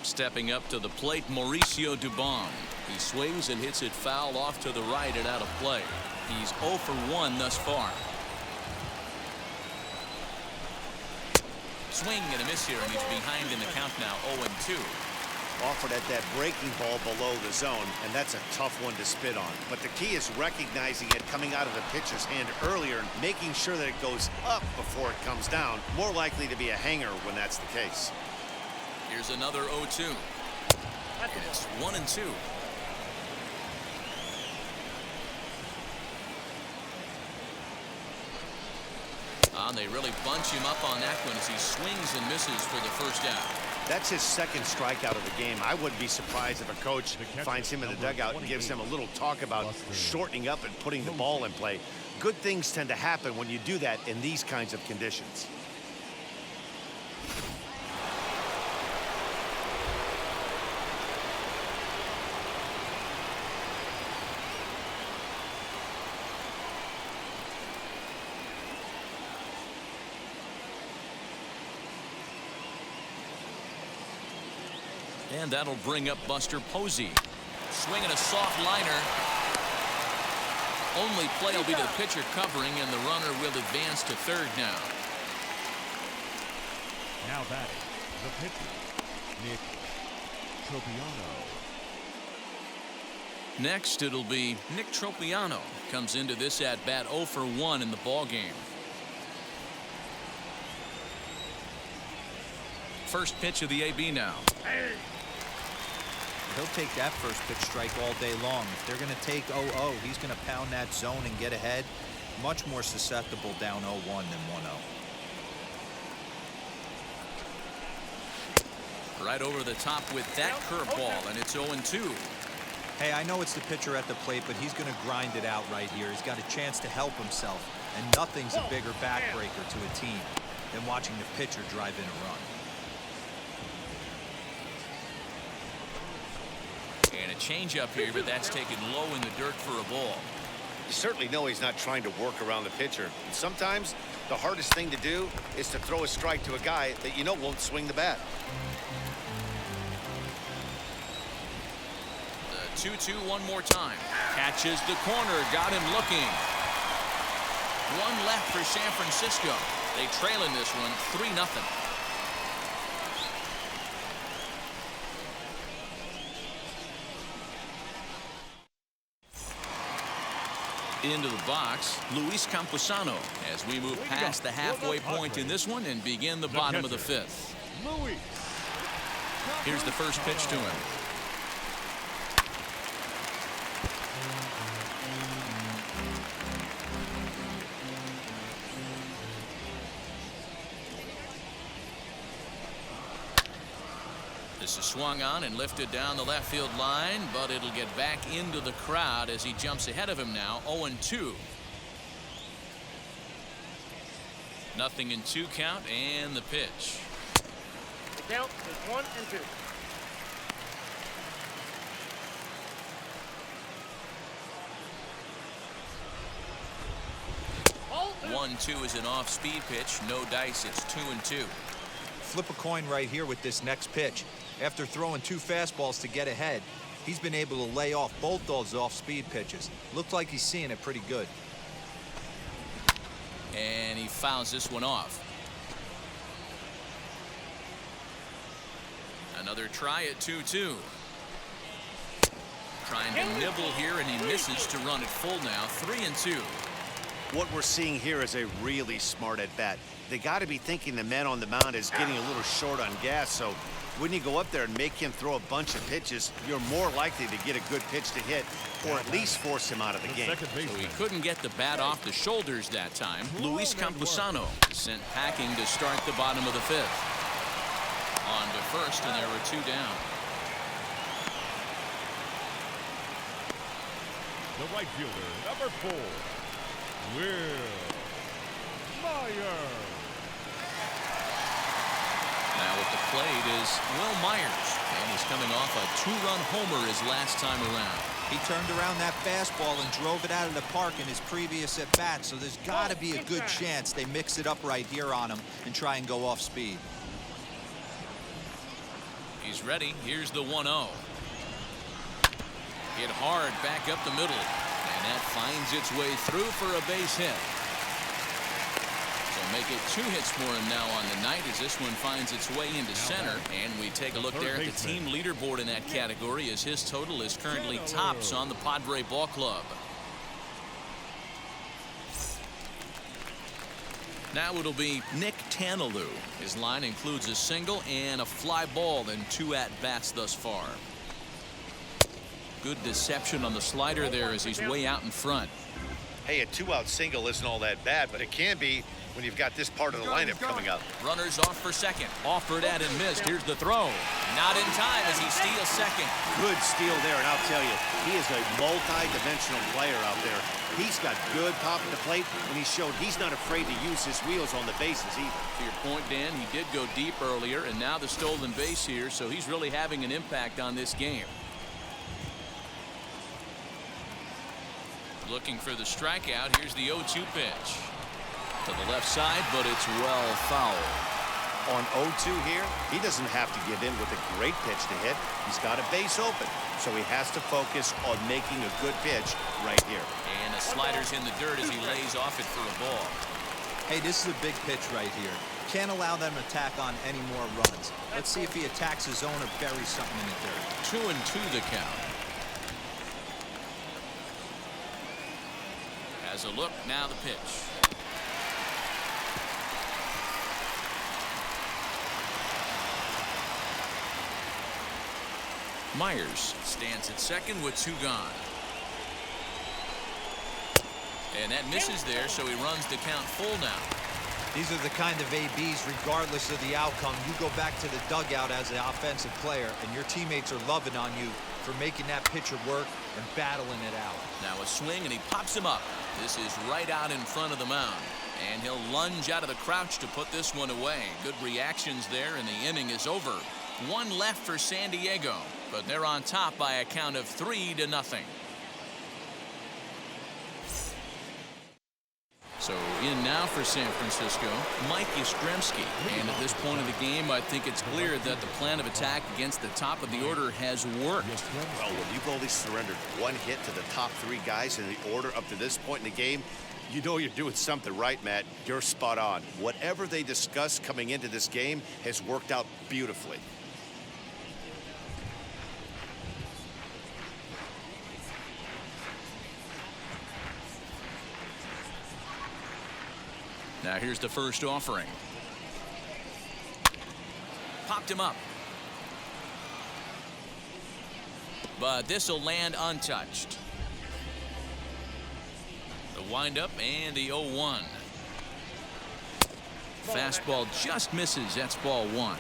Stepping up to the plate, Mauricio Dubon. He swings and hits it foul off to the right and out of play. He's 0 for 1 thus far. Swing and a miss here, and he's behind in the count now, 0-2. Offered at that breaking ball below the zone, and that's a tough one to spit on. But the key is recognizing it coming out of the pitcher's hand earlier and making sure that it goes up before it comes down. More likely to be a hanger when that's the case. Here's another 0-2. And it's 1-2. They really bunch him up on that one as he swings and misses for the first out. That's his second strikeout of the game. I wouldn't be surprised if a coach finds him in the dugout and gives him a little talk about shortening up and putting the ball in play. Good things tend to happen when you do that in these kinds of conditions. And that'll bring up Buster Posey. Swinging a soft liner. Only play will be to the pitcher covering, and the runner will advance to third now. Now batting, the pitcher, Nick Tropiano. Next, it'll be Nick Tropiano. Comes into this at-bat 0 for 1 in the ballgame. First pitch of the AB now. He'll take that first pitch strike all day long. If they're going to take 0-0, he's going to pound that zone and get ahead. Much more susceptible down 0-1 than 1-0. Right over the top with that curveball, and it's 0-2. Hey, I know it's the pitcher at the plate, but he's going to grind it out right here. He's got a chance to help himself, and nothing's a bigger backbreaker to a team than watching the pitcher drive in a run. And a changeup here, but that's taken low in the dirt for a ball. You certainly know he's not trying to work around the pitcher. Sometimes the hardest thing to do is to throw a strike to a guy that you know won't swing the bat. The 2-2 one more time. Catches the corner, got him looking. One left for San Francisco. They trail in this one 3-0. Into the box, Luis Camposano, as we move past the halfway point in this one and begin the bottom of the fifth. Here's the first pitch to him. This is swung on and lifted down the left field line, but it'll get back into the crowd as he jumps ahead of him now. 0-2. Nothing in 2 count, and the pitch. The count is 1-2. 1-2 is an off-speed pitch. No dice. It's 2-2. Flip a coin right here with this next pitch. After throwing 2 fastballs to get ahead, he's been able to lay off both those off-speed pitches. Looks like he's seeing it pretty good. And he fouls this one off. Another try at 2-2. Trying to nibble here, and he misses to run it full now. 3-2. What we're seeing here is a really smart at-bat. They got to be thinking the man on the mound is getting a little short on gas, so when you go up there and make him throw a bunch of pitches, you're more likely to get a good pitch to hit, or at least force him out of the game. So he couldn't get the bat off the shoulders that time. Luis Camposano is sent packing to start the bottom of the fifth. On to first, and there were 2 down. The right fielder, number 4, Will Myers. Now at the plate is Will Myers, and he's coming off a 2-run homer his last time around. He turned around that fastball and drove it out of the park in his previous at-bat, so there's got to be a good chance they mix it up right here on him and try and go off speed. He's ready. Here's the 1-0. Hit hard back up the middle, and that finds its way through for a base hit. So make it 2 hits for him now on the night as this one finds its way into center. And we take a look there at the team leaderboard in that category as his total is currently tops on the Padre Ball Club. Now it'll be Nick Tanalou. His line includes a single and a fly ball in 2 at-bats thus far. Good deception on the slider there as he's way out in front. Hey, a 2-out single isn't all that bad, but it can be when you've got this part of the lineup coming up. Runners off for second. Offered at and missed. Here's the throw. Not in time as he steals second. Good steal there, and I'll tell you, he is a multi-dimensional player out there. He's got good pop at the plate, and he showed he's not afraid to use his wheels on the bases either. To your point, Dan, he did go deep earlier, and now the stolen base here, so he's really having an impact on this game. Looking for the strikeout. Here's the 0-2 pitch. To the left side, but it's well fouled. On 0-2 here, he doesn't have to give in with a great pitch to hit. He's got a base open, so he has to focus on making a good pitch right here. And the slider's in the dirt as he lays off it for a ball. Hey, this is a big pitch right here. Can't allow them to tack on any more runs. Let's see if he attacks his zone or buries something in the dirt. 2-2 the count. Here's a look, now the pitch. Myers stands at second with 2 gone. And that misses there, so he runs the count full now. These are the kind of ABs, regardless of the outcome. You go back to the dugout as an offensive player, and your teammates are loving on you for making that pitcher work and battling it out. Now a swing, and he pops him up. This is right out in front of the mound. And he'll lunge out of the crouch to put this one away. Good reactions there, and the inning is over. 1 left for San Diego, but they're on top by a count of 3-0. So in now for San Francisco, Mike Yastrzemski. And at this point of the game, I think it's clear that the plan of attack against the top of the order has worked. Well, when you've only surrendered 1 hit to the top 3 guys in the order up to this point in the game, you know you're doing something right, Matt. You're spot on. Whatever they discussed coming into this game has worked out beautifully. Now here's the first offering. Popped him up. But this will land untouched. The windup and the 0-1. Fastball just misses. That's ball 1.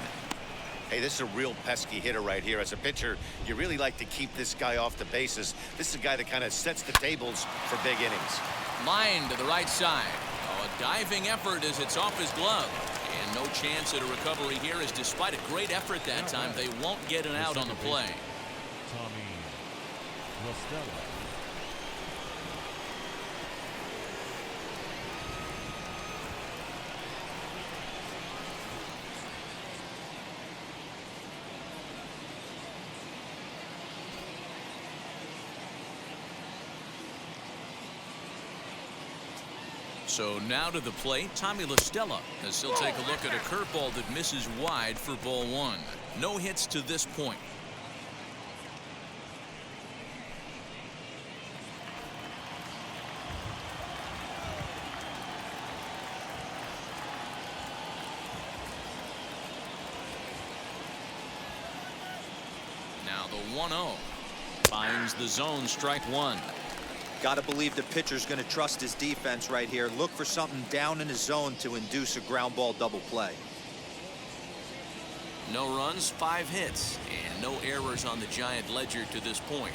Hey, this is a real pesky hitter right here. As a pitcher, you really like to keep this guy off the bases. This is a guy that kind of sets the tables for big innings. Line to the right side. Oh, a diving effort as it's off his glove. And no chance at a recovery here, as despite a great effort that time, they won't get an out on the play. So now to the plate, Tommy La Stella, as he'll take a look at a curveball that misses wide for ball 1. No hits to this point. Now the 1-0 finds the zone, strike 1. Got to believe the pitcher's going to trust his defense right here. Look for something down in his zone to induce a ground ball double play. No runs, 5 hits, and no errors on the Giant ledger to this point.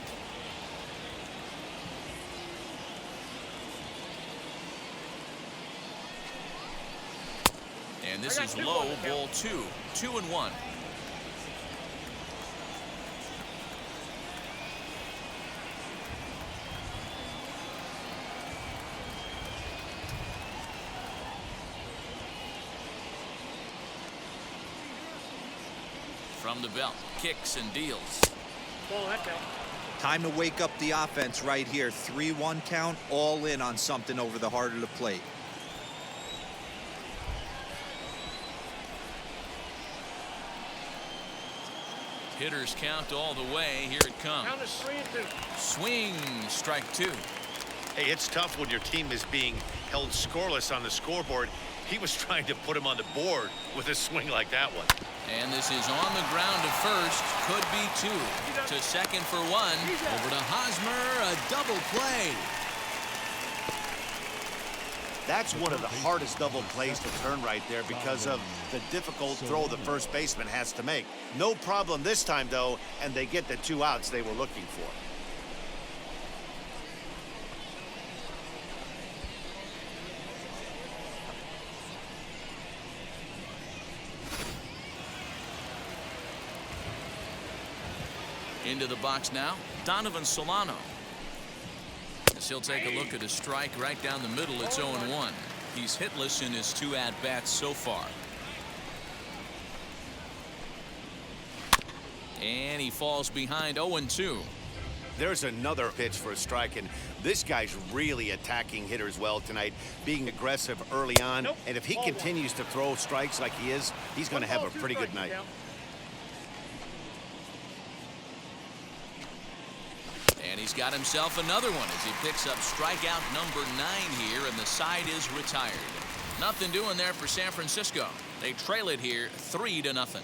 And this is low, ball 2. 2-1. From the belt, kicks and deals. Ball that count. Time to wake up the offense right here. 3-1 count, all in on something over the heart of the plate. Hitters count all the way. Here it comes. Count is 3-2. Swing, strike 2. Hey, it's tough when your team is being held scoreless on the scoreboard. He was trying to put him on the board with a swing like that one. And this is on the ground to first. Could be 2. To second for 1. Over to Hosmer. A double play. That's one of the hardest double plays to turn right there because of the difficult throw the first baseman has to make. No problem this time, though, and they get the 2 outs they were looking for. Into the box now, Donovan Solano. As he'll take a look at a strike right down the middle. It's 0-1. He's hitless in his 2 at-bats so far. And he falls behind 0-2. There's another pitch for a strike, and this guy's really attacking hitters well tonight, being aggressive early on. And if he continues to throw strikes like he is, he's going to have a pretty good night. And he's got himself another one as he picks up strikeout number 9 here, and the side is retired. Nothing doing there for San Francisco. They trail it here 3-0.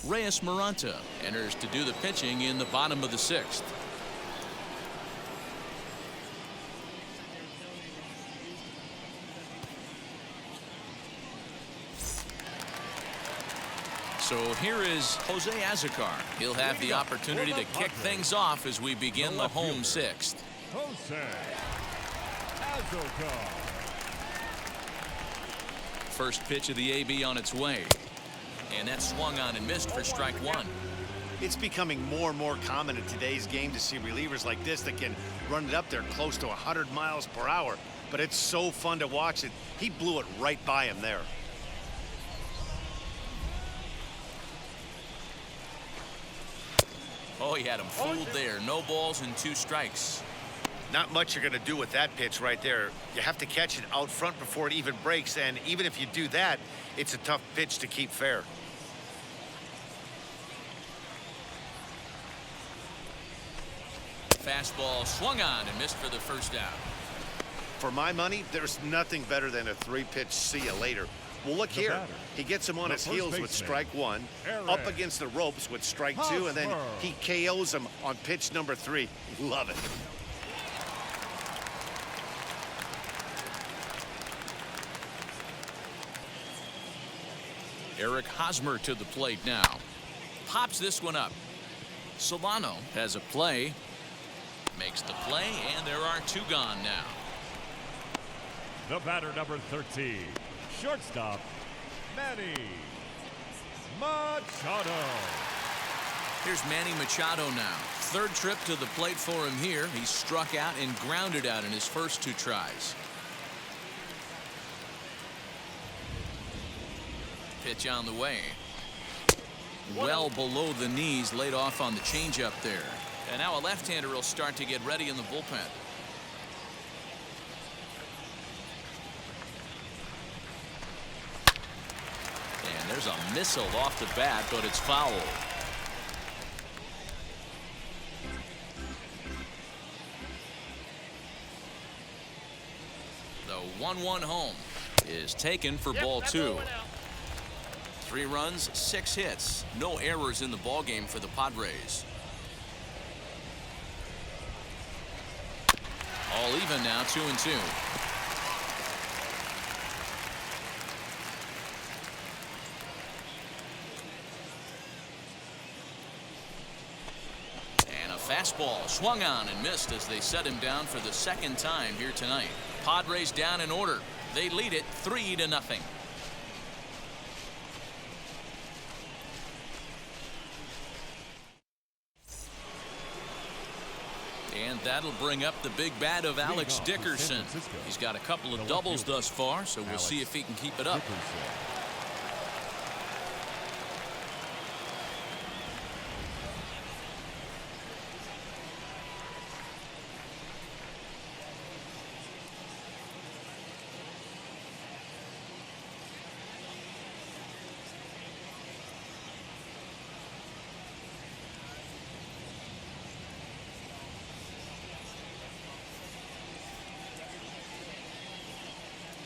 Reyes Maranta enters to do the pitching in the bottom of the 6th. So here is Jose Azocar. He'll have the opportunity to kick things off as we begin the home 6th. Jose Azocar. First pitch of the AB on its way. And that swung on and missed for strike 1. It's becoming more and more common in today's game to see relievers like this that can run it up there close to 100 miles per hour. But it's so fun to watch it. He blew it right by him there. Oh, he had him fooled there. No balls and 2 strikes. Not much you're going to do with that pitch right there. You have to catch it out front before it even breaks, and even if you do that, it's a tough pitch to keep fair. Fastball swung on and missed for the first out. For my money, there's nothing better than a 3-pitch see you later. Well, look here. He gets him on his heels with strike 1, up against the ropes with strike 2, and then he KOs him on pitch number 3. Love it. Eric Hosmer to the plate now. Pops this one up. Solano has a play. Makes the play, and there are 2 gone now. The batter, number 13. Shortstop, Manny Machado. Here's Manny Machado now. 3rd trip to the plate for him here. He struck out and grounded out in his first 2 tries. Pitch on the way. Well below the knees, laid off on the changeup there. And now a left-hander will start to get ready in the bullpen. And there's a missile off the bat, but it's foul. The 1-1 home is taken for ball 2. 3 runs, 6 hits, no errors in the ballgame for the Padres. All even now, 2-2. And a fastball swung on and missed as they set him down for the 2nd time here tonight. Padres down in order. They lead it 3-0. And that'll bring up the big bat of Alex Dickerson. He's got a couple of doubles thus far, so we'll see if he can keep it up.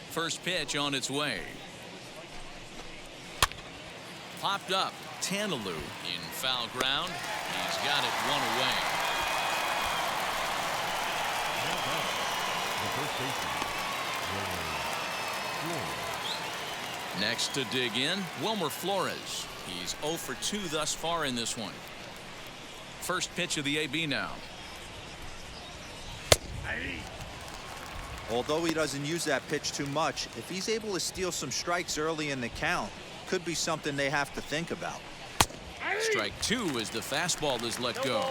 First pitch on its way. Popped up. Tantalou in foul ground. He's got it 1 away. Next to dig in, Wilmer Flores. He's 0 for 2 thus far in this one. First pitch of the AB now. Although he doesn't use that pitch too much, if he's able to steal some strikes early in the count, could be something they have to think about. Strike 2 as the fastball is let go.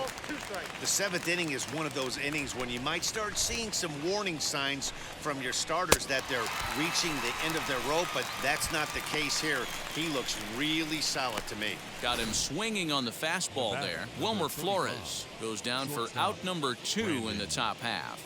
The 7th inning is one of those innings when you might start seeing some warning signs from your starters that they're reaching the end of their rope, but that's not the case here. He looks really solid to me. Got him swinging on the fastball there. Wilmer Flores goes down for out number 2 in the top half.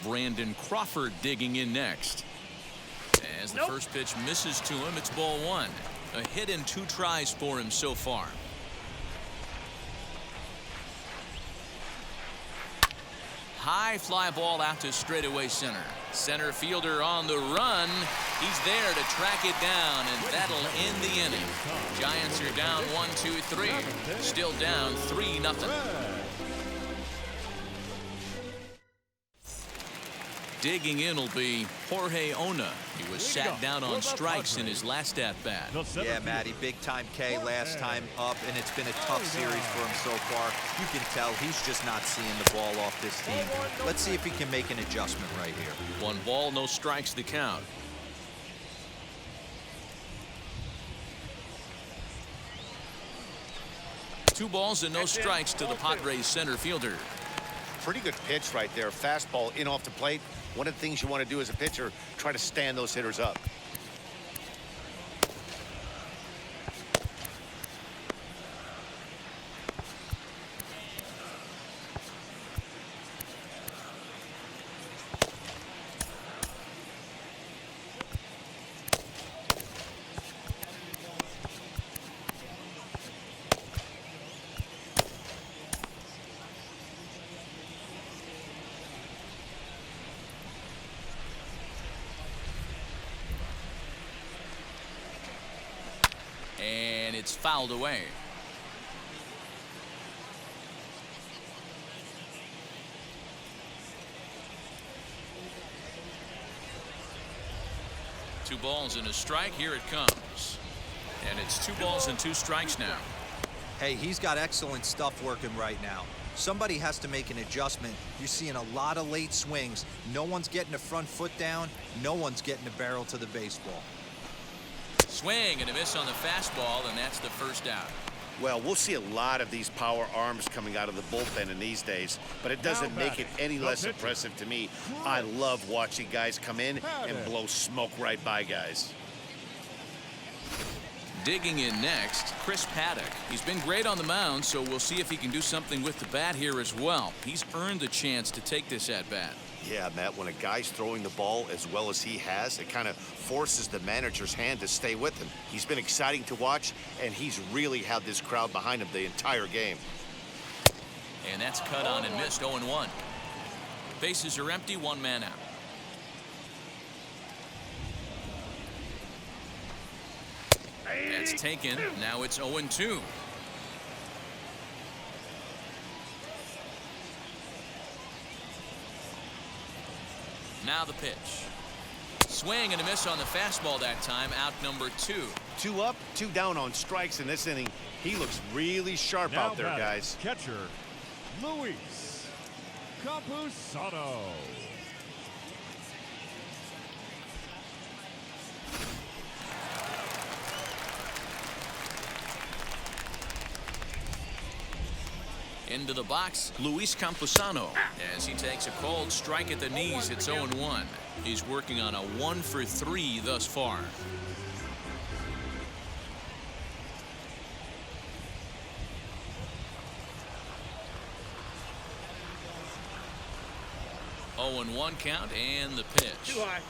Brandon Crawford digging in next. As the first pitch misses to him, it's ball one. A hit and 2 tries for him so far. High fly ball out to straightaway center. Center fielder on the run. He's there to track it down, and that'll end the inning. Giants are down 1-2-3. Still down 3-0. Digging in will be Jorge Ona. He was sat down on strikes in his last at-bat. Yeah, Matty, big-time K last time up, and it's been a tough series for him so far. You can tell he's just not seeing the ball off this team. Let's see if he can make an adjustment right here. 1 ball, no strikes the count. Two balls and no strikes to the Padres center fielder. Pretty good pitch right there. Fastball in off the plate. One of the things you want to do as a pitcher, try to stand those hitters up. And it's fouled away. Two balls and a strike. Here it comes. And it's 2 balls and 2 strikes now. Hey, he's got excellent stuff working right now. Somebody has to make an adjustment. You're seeing a lot of late swings. No one's getting the front foot down. No one's getting the barrel to the baseball. Swing and a miss on the fastball, and that's the first out. Well, we'll see a lot of these power arms coming out of the bullpen in these days, but it doesn't make it any less impressive to me. I love watching guys come in and blow smoke right by guys. Digging in next, Chris Paddock. He's been great on the mound, so we'll see if he can do something with the bat here as well. He's earned the chance to take this at bat. Yeah, Matt, when a guy's throwing the ball as well as he has, it kind of forces the manager's hand to stay with him. He's been exciting to watch, and he's really had this crowd behind him the entire game. And that's cut on and missed. 0-1. Bases are empty, 1 man out. That's taken. Now it's 0-2. Now the pitch. Swing and a miss on the fastball that time. Out number 2. 2 up, 2 down on strikes in this inning. He looks really sharp out there, guys. Catcher, Luis Campusano. Into the box, Luis Campusano. As he takes a cold strike at the knees, it's 0-1. He's working on a 1-for-3 thus far. Oh, 0-1 count, and the pitch. Too high.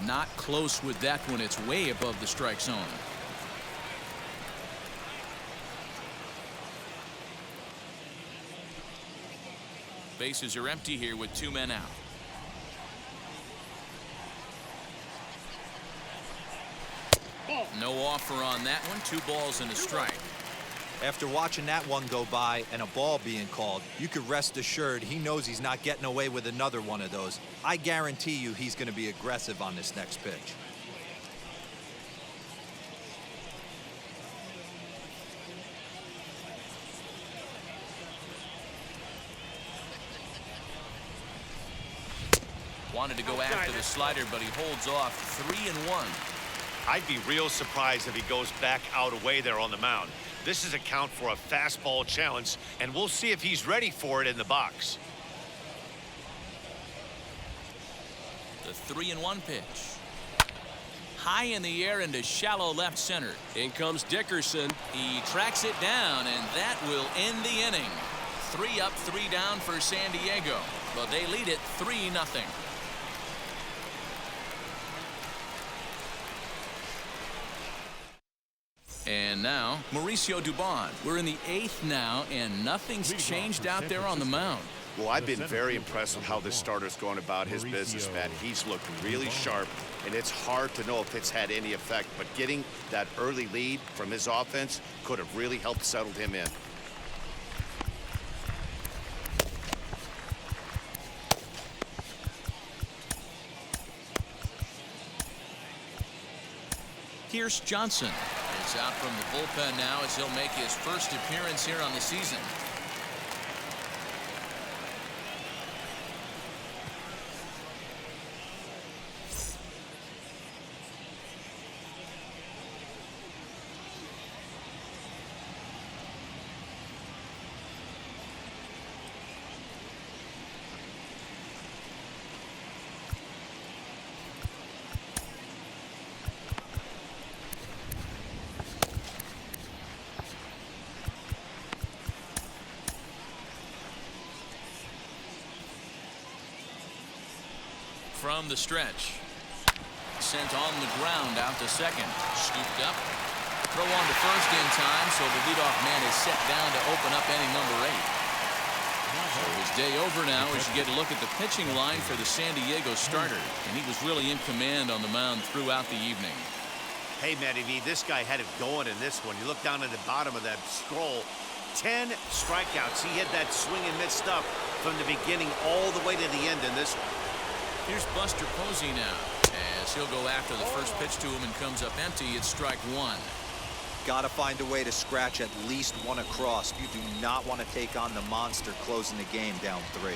Not close with that one. It's way above the strike zone. Bases are empty here with 2 men out. No offer on that one. 2 balls and a strike. After watching that one go by and a ball being called, you could rest assured he knows he's not getting away with another one of those. I guarantee you he's going to be aggressive on this next pitch. Wanted to go after the slider, but he holds off. 3-1. I'd be real surprised if he goes back out away there on the mound. This is a count for a fastball challenge, and we'll see if he's ready for it in the box. The 3-1 pitch. High in the air into shallow left center. In comes Dickerson. He tracks it down, and that will end the inning. 3 up, 3 down for San Diego, but they lead it 3-0. And now, Mauricio Dubon. We're in the 8th now, and nothing's changed out there on the mound. Well, I've been very impressed with how this starter's going about his business, man. He's looked really sharp, and it's hard to know if it's had any effect, but getting that early lead from his offense could have really helped settle him in. Here's Johnson. Is out from the bullpen now as he'll make his first appearance here on the season. From the stretch. Sent on the ground out to second. Scooped up. Throw on to first in time, so the leadoff man is set down to open up inning number 8. So his day over now as you get a look at the pitching line for the San Diego starter. And he was really in command on the mound throughout the evening. Hey, Matty V, this guy had it going in this one. You look down at the bottom of that scroll. 10 strikeouts. He hit that swing and miss stuff from the beginning all the way to the end in this one. Here's Buster Posey now as he'll go after the first pitch to him and comes up empty. It's strike 1. Got to find a way to scratch at least one across. You do not want to take on the monster closing the game down 3.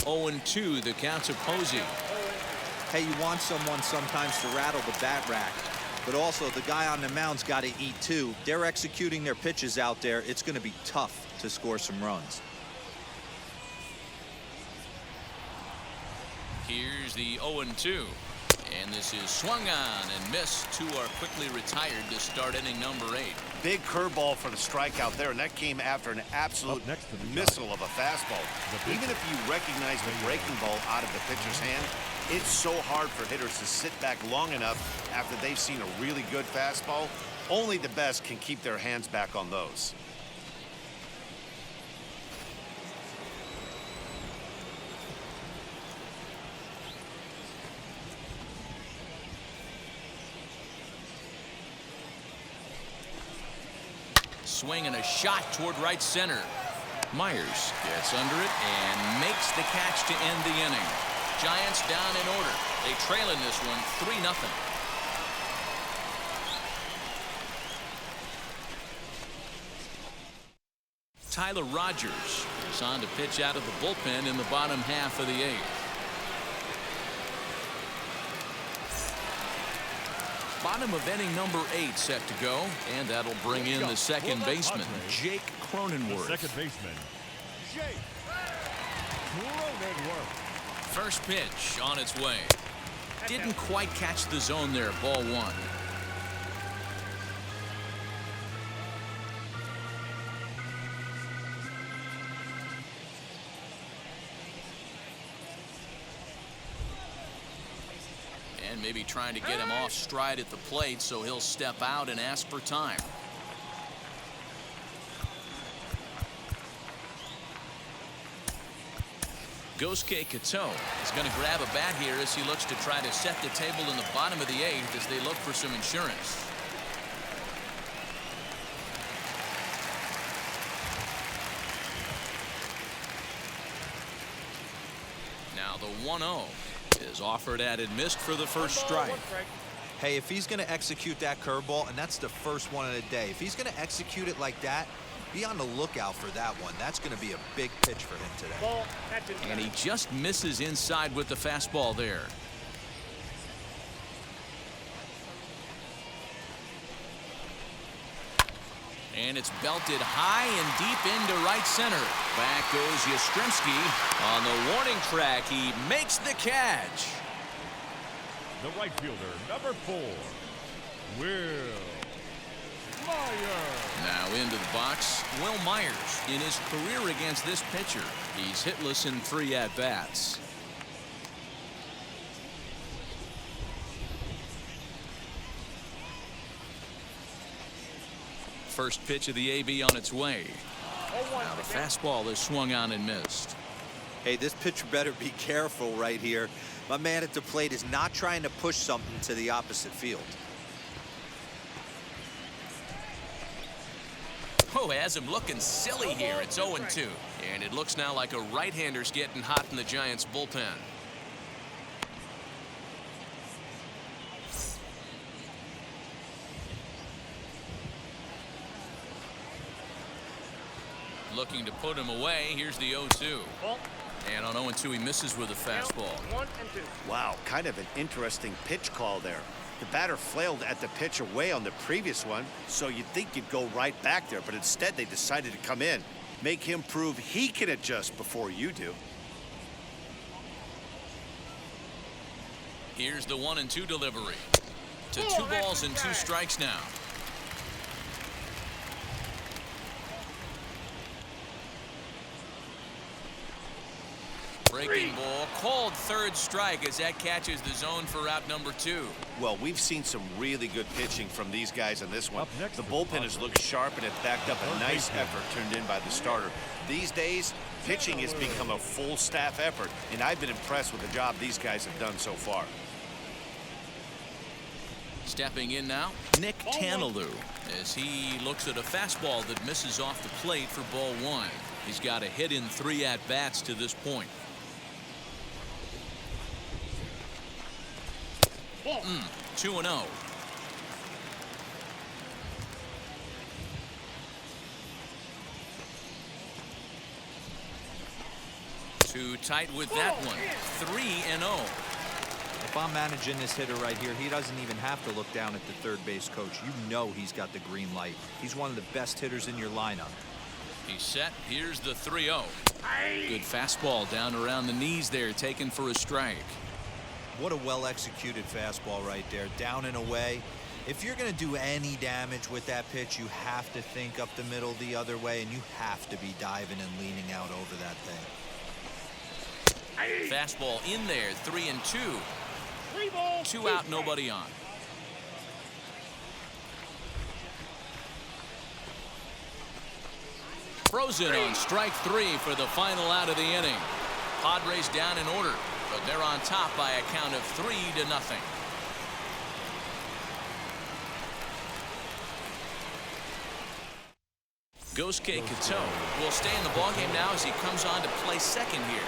Oh, 2 the count to Posey. Hey, you want someone sometimes to rattle the bat rack, but also the guy on the mound's got to eat too. They're executing their pitches out there. It's going to be tough to score some runs. Here's the 0-2. And this is swung on and missed. 2 are quickly retired to start inning number 8. Big curveball for the strikeout there, and that came after an absolute missile of a fastball. Even if you recognize the breaking ball out of the pitcher's hand, it's so hard for hitters to sit back long enough after they've seen a really good fastball. Only the best can keep their hands back on those. Swing and a shot toward right center. Myers gets under it and makes the catch to end the inning. Giants down in order. They trail in this one 3-0. Tyler Rogers is on to pitch out of the bullpen in the bottom half of the 8th. Bottom of inning number 8 set to go, and that'll bring in the second baseman, Jake Cronenworth. Second baseman, Jake Cronenworth. First pitch on its way. Didn't quite catch the zone there. Ball 1. And maybe trying to get him off stride at the plate, so he'll step out and ask for time. Gosuke Kato is going to grab a bat here as he looks to try to set the table in the bottom of the 8th as they look for some insurance. Now the 1-0 is offered at and missed for the first strike. Hey, if he's going to execute that curveball, and that's the first one of the day, if he's going to execute it like that, Be on the lookout for that one. That's going to be a big pitch for him today. Ball, that's it. And he just misses inside with the fastball there. And it's belted high and deep into right center. Back goes Yastrzemski. On the warning track, he makes the catch. The right fielder, number 4, Will Myers. Now into the box, Will Myers. In his career against this pitcher, he's hitless in 3 at-bats. First pitch of the AB on its way. Now the fastball is swung on and missed. Hey, this pitcher better be careful right here. My man at the plate is not trying to push something to the opposite field. Oh, has him looking silly here. It's 0-2. And it looks now like a right-hander's getting hot in the Giants' bullpen. Looking to put him away. Here's the 0-2. And on 0-2, he misses with a fastball. 1 and 2. Wow, kind of an interesting pitch call there. The batter flailed at the pitch away on the previous one, so you'd think you'd go right back there, but instead they decided to come in. Make him prove he can adjust before you do. Here's the 1-2 delivery. To 2 balls and 2 strikes now. Breaking ball, called third strike as that catches the zone for out number 2. Well, we've seen some really good pitching from these guys in this one. Up next The is bullpen has looked sharp and it backed up a nice effort turned in by the starter. These days, pitching has become a full staff effort, and I've been impressed with the job these guys have done so far. Stepping in now, Nick Tanalou, as he looks at a fastball that misses off the plate for ball 1. He's got a hit in 3 at-bats to this point. 2-0. Too tight with that one. 3-0. If I'm managing this hitter right here, he doesn't even have to look down at the third base coach. You know he's got the green light. He's one of the best hitters in your lineup. He's set. Here's the 3-0. Good fastball down around the knees there, taken for a strike. What a well-executed fastball right there, down and away. If you're going to do any damage with that pitch, you have to think up the middle the other way, and you have to be diving and leaning out over that thing. Fastball in there, 3-2. 3 balls, 2 out, nobody on. Frozen on strike 3 for the final out of the inning. Padres down in order, but they're on top by a count of 3-0. Gosuke Kato will stay in the ballgame now as he comes on to play second here.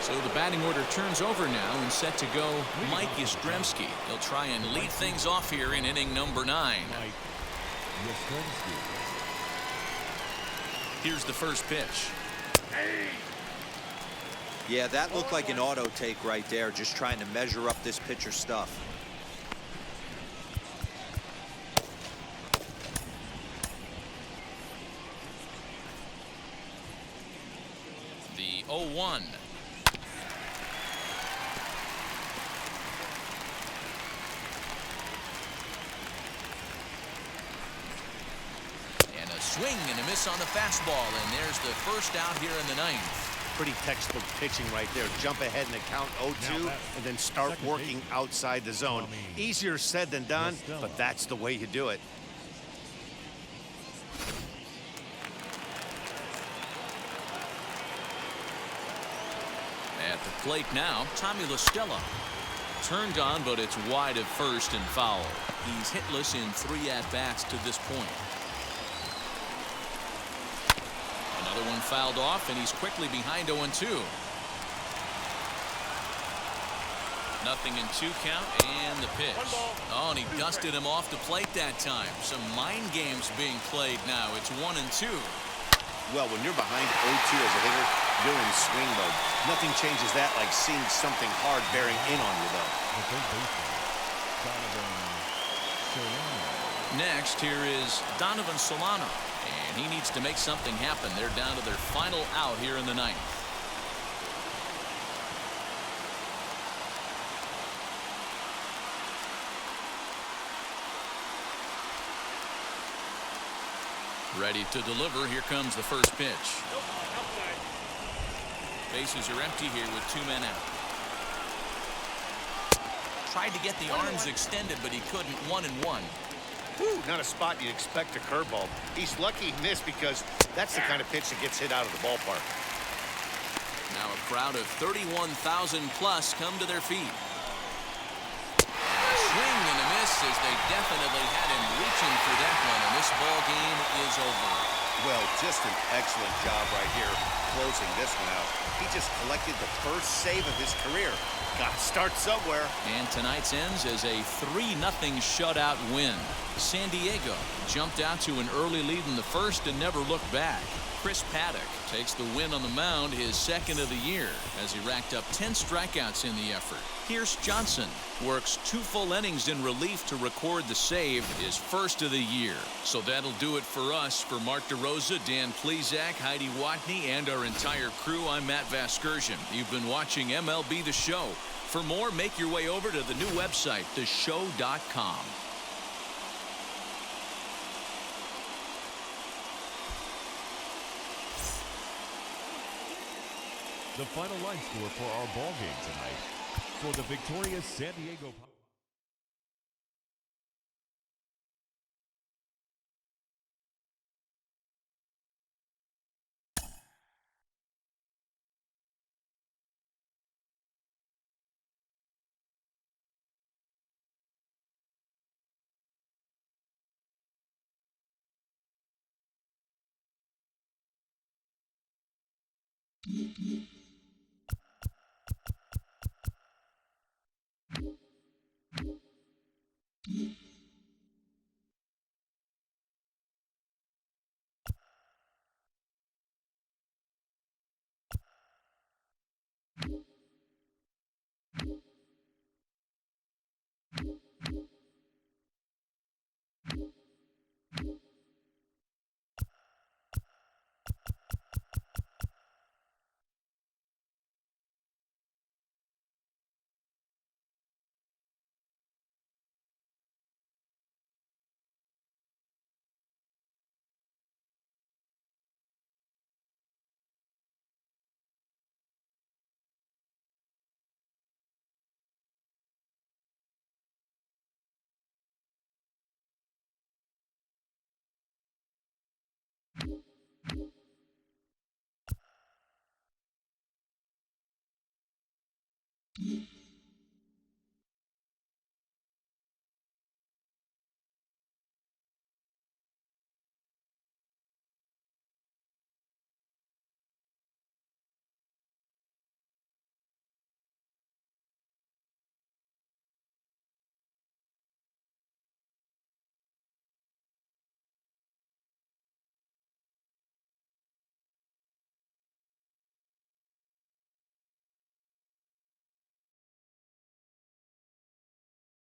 So the batting order turns over now and set to go Mike Yastrzemski. He'll try and lead things off here in inning number 9. Here's the first pitch. Yeah, that looked like an auto take right there, just trying to measure up this pitcher's stuff. The 0-1. And a swing and a miss on the fastball, and there's the first out here in the 9th. Pretty textbook pitching right there. Jump ahead in the count 0-2 and then start working outside the zone. Easier said than done, but that's the way you do it. At the plate now, Tommy La Stella. Turned on, but it's wide at first and foul. He's hitless in 3 at-bats to this point. Another one fouled off, and he's quickly behind 0-2. 0-2 count and the pitch. Oh, and he dusted him off the plate that time. Some mind games being played now. It's 1-2. Well, when you're behind 0-2 as a hitter, you're in swing mode. Nothing changes that like seeing something hard bearing in on you, though. Next, here is Donovan Solano, and he needs to make something happen. They're down to their final out here in the ninth. Ready to deliver. Here comes the first pitch. Bases are empty here with 2 men out. Tried to get the arms extended, but he couldn't. 1-1. Whew, not a spot you'd expect a curveball. He's lucky he missed because that's the kind of pitch that gets hit out of the ballpark. Now a crowd of 31,000 plus come to their feet. Swing and a miss as they definitely had him reaching for that one, and this ball game is over. Well, just an excellent job right here closing this one out. He just collected the first save of his career. Got to start somewhere. And tonight's ends as a 3-0 shutout win. San Diego jumped out to an early lead in the first and never looked back. Chris Paddock takes the win on the mound, his second of the year, as he racked up 10 strikeouts in the effort. Pierce Johnson works 2 full innings in relief to record the save, his first of the year. So that'll do it for us. For Mark DeRosa, Dan Plesac, Heidi Watney, and our entire crew, I'm Matt Vasgersian. You've been watching MLB The Show. For more, make your way over to the new website, theshow.com. The final line score for our ball game tonight. For the victorious San Diego Mm-hmm.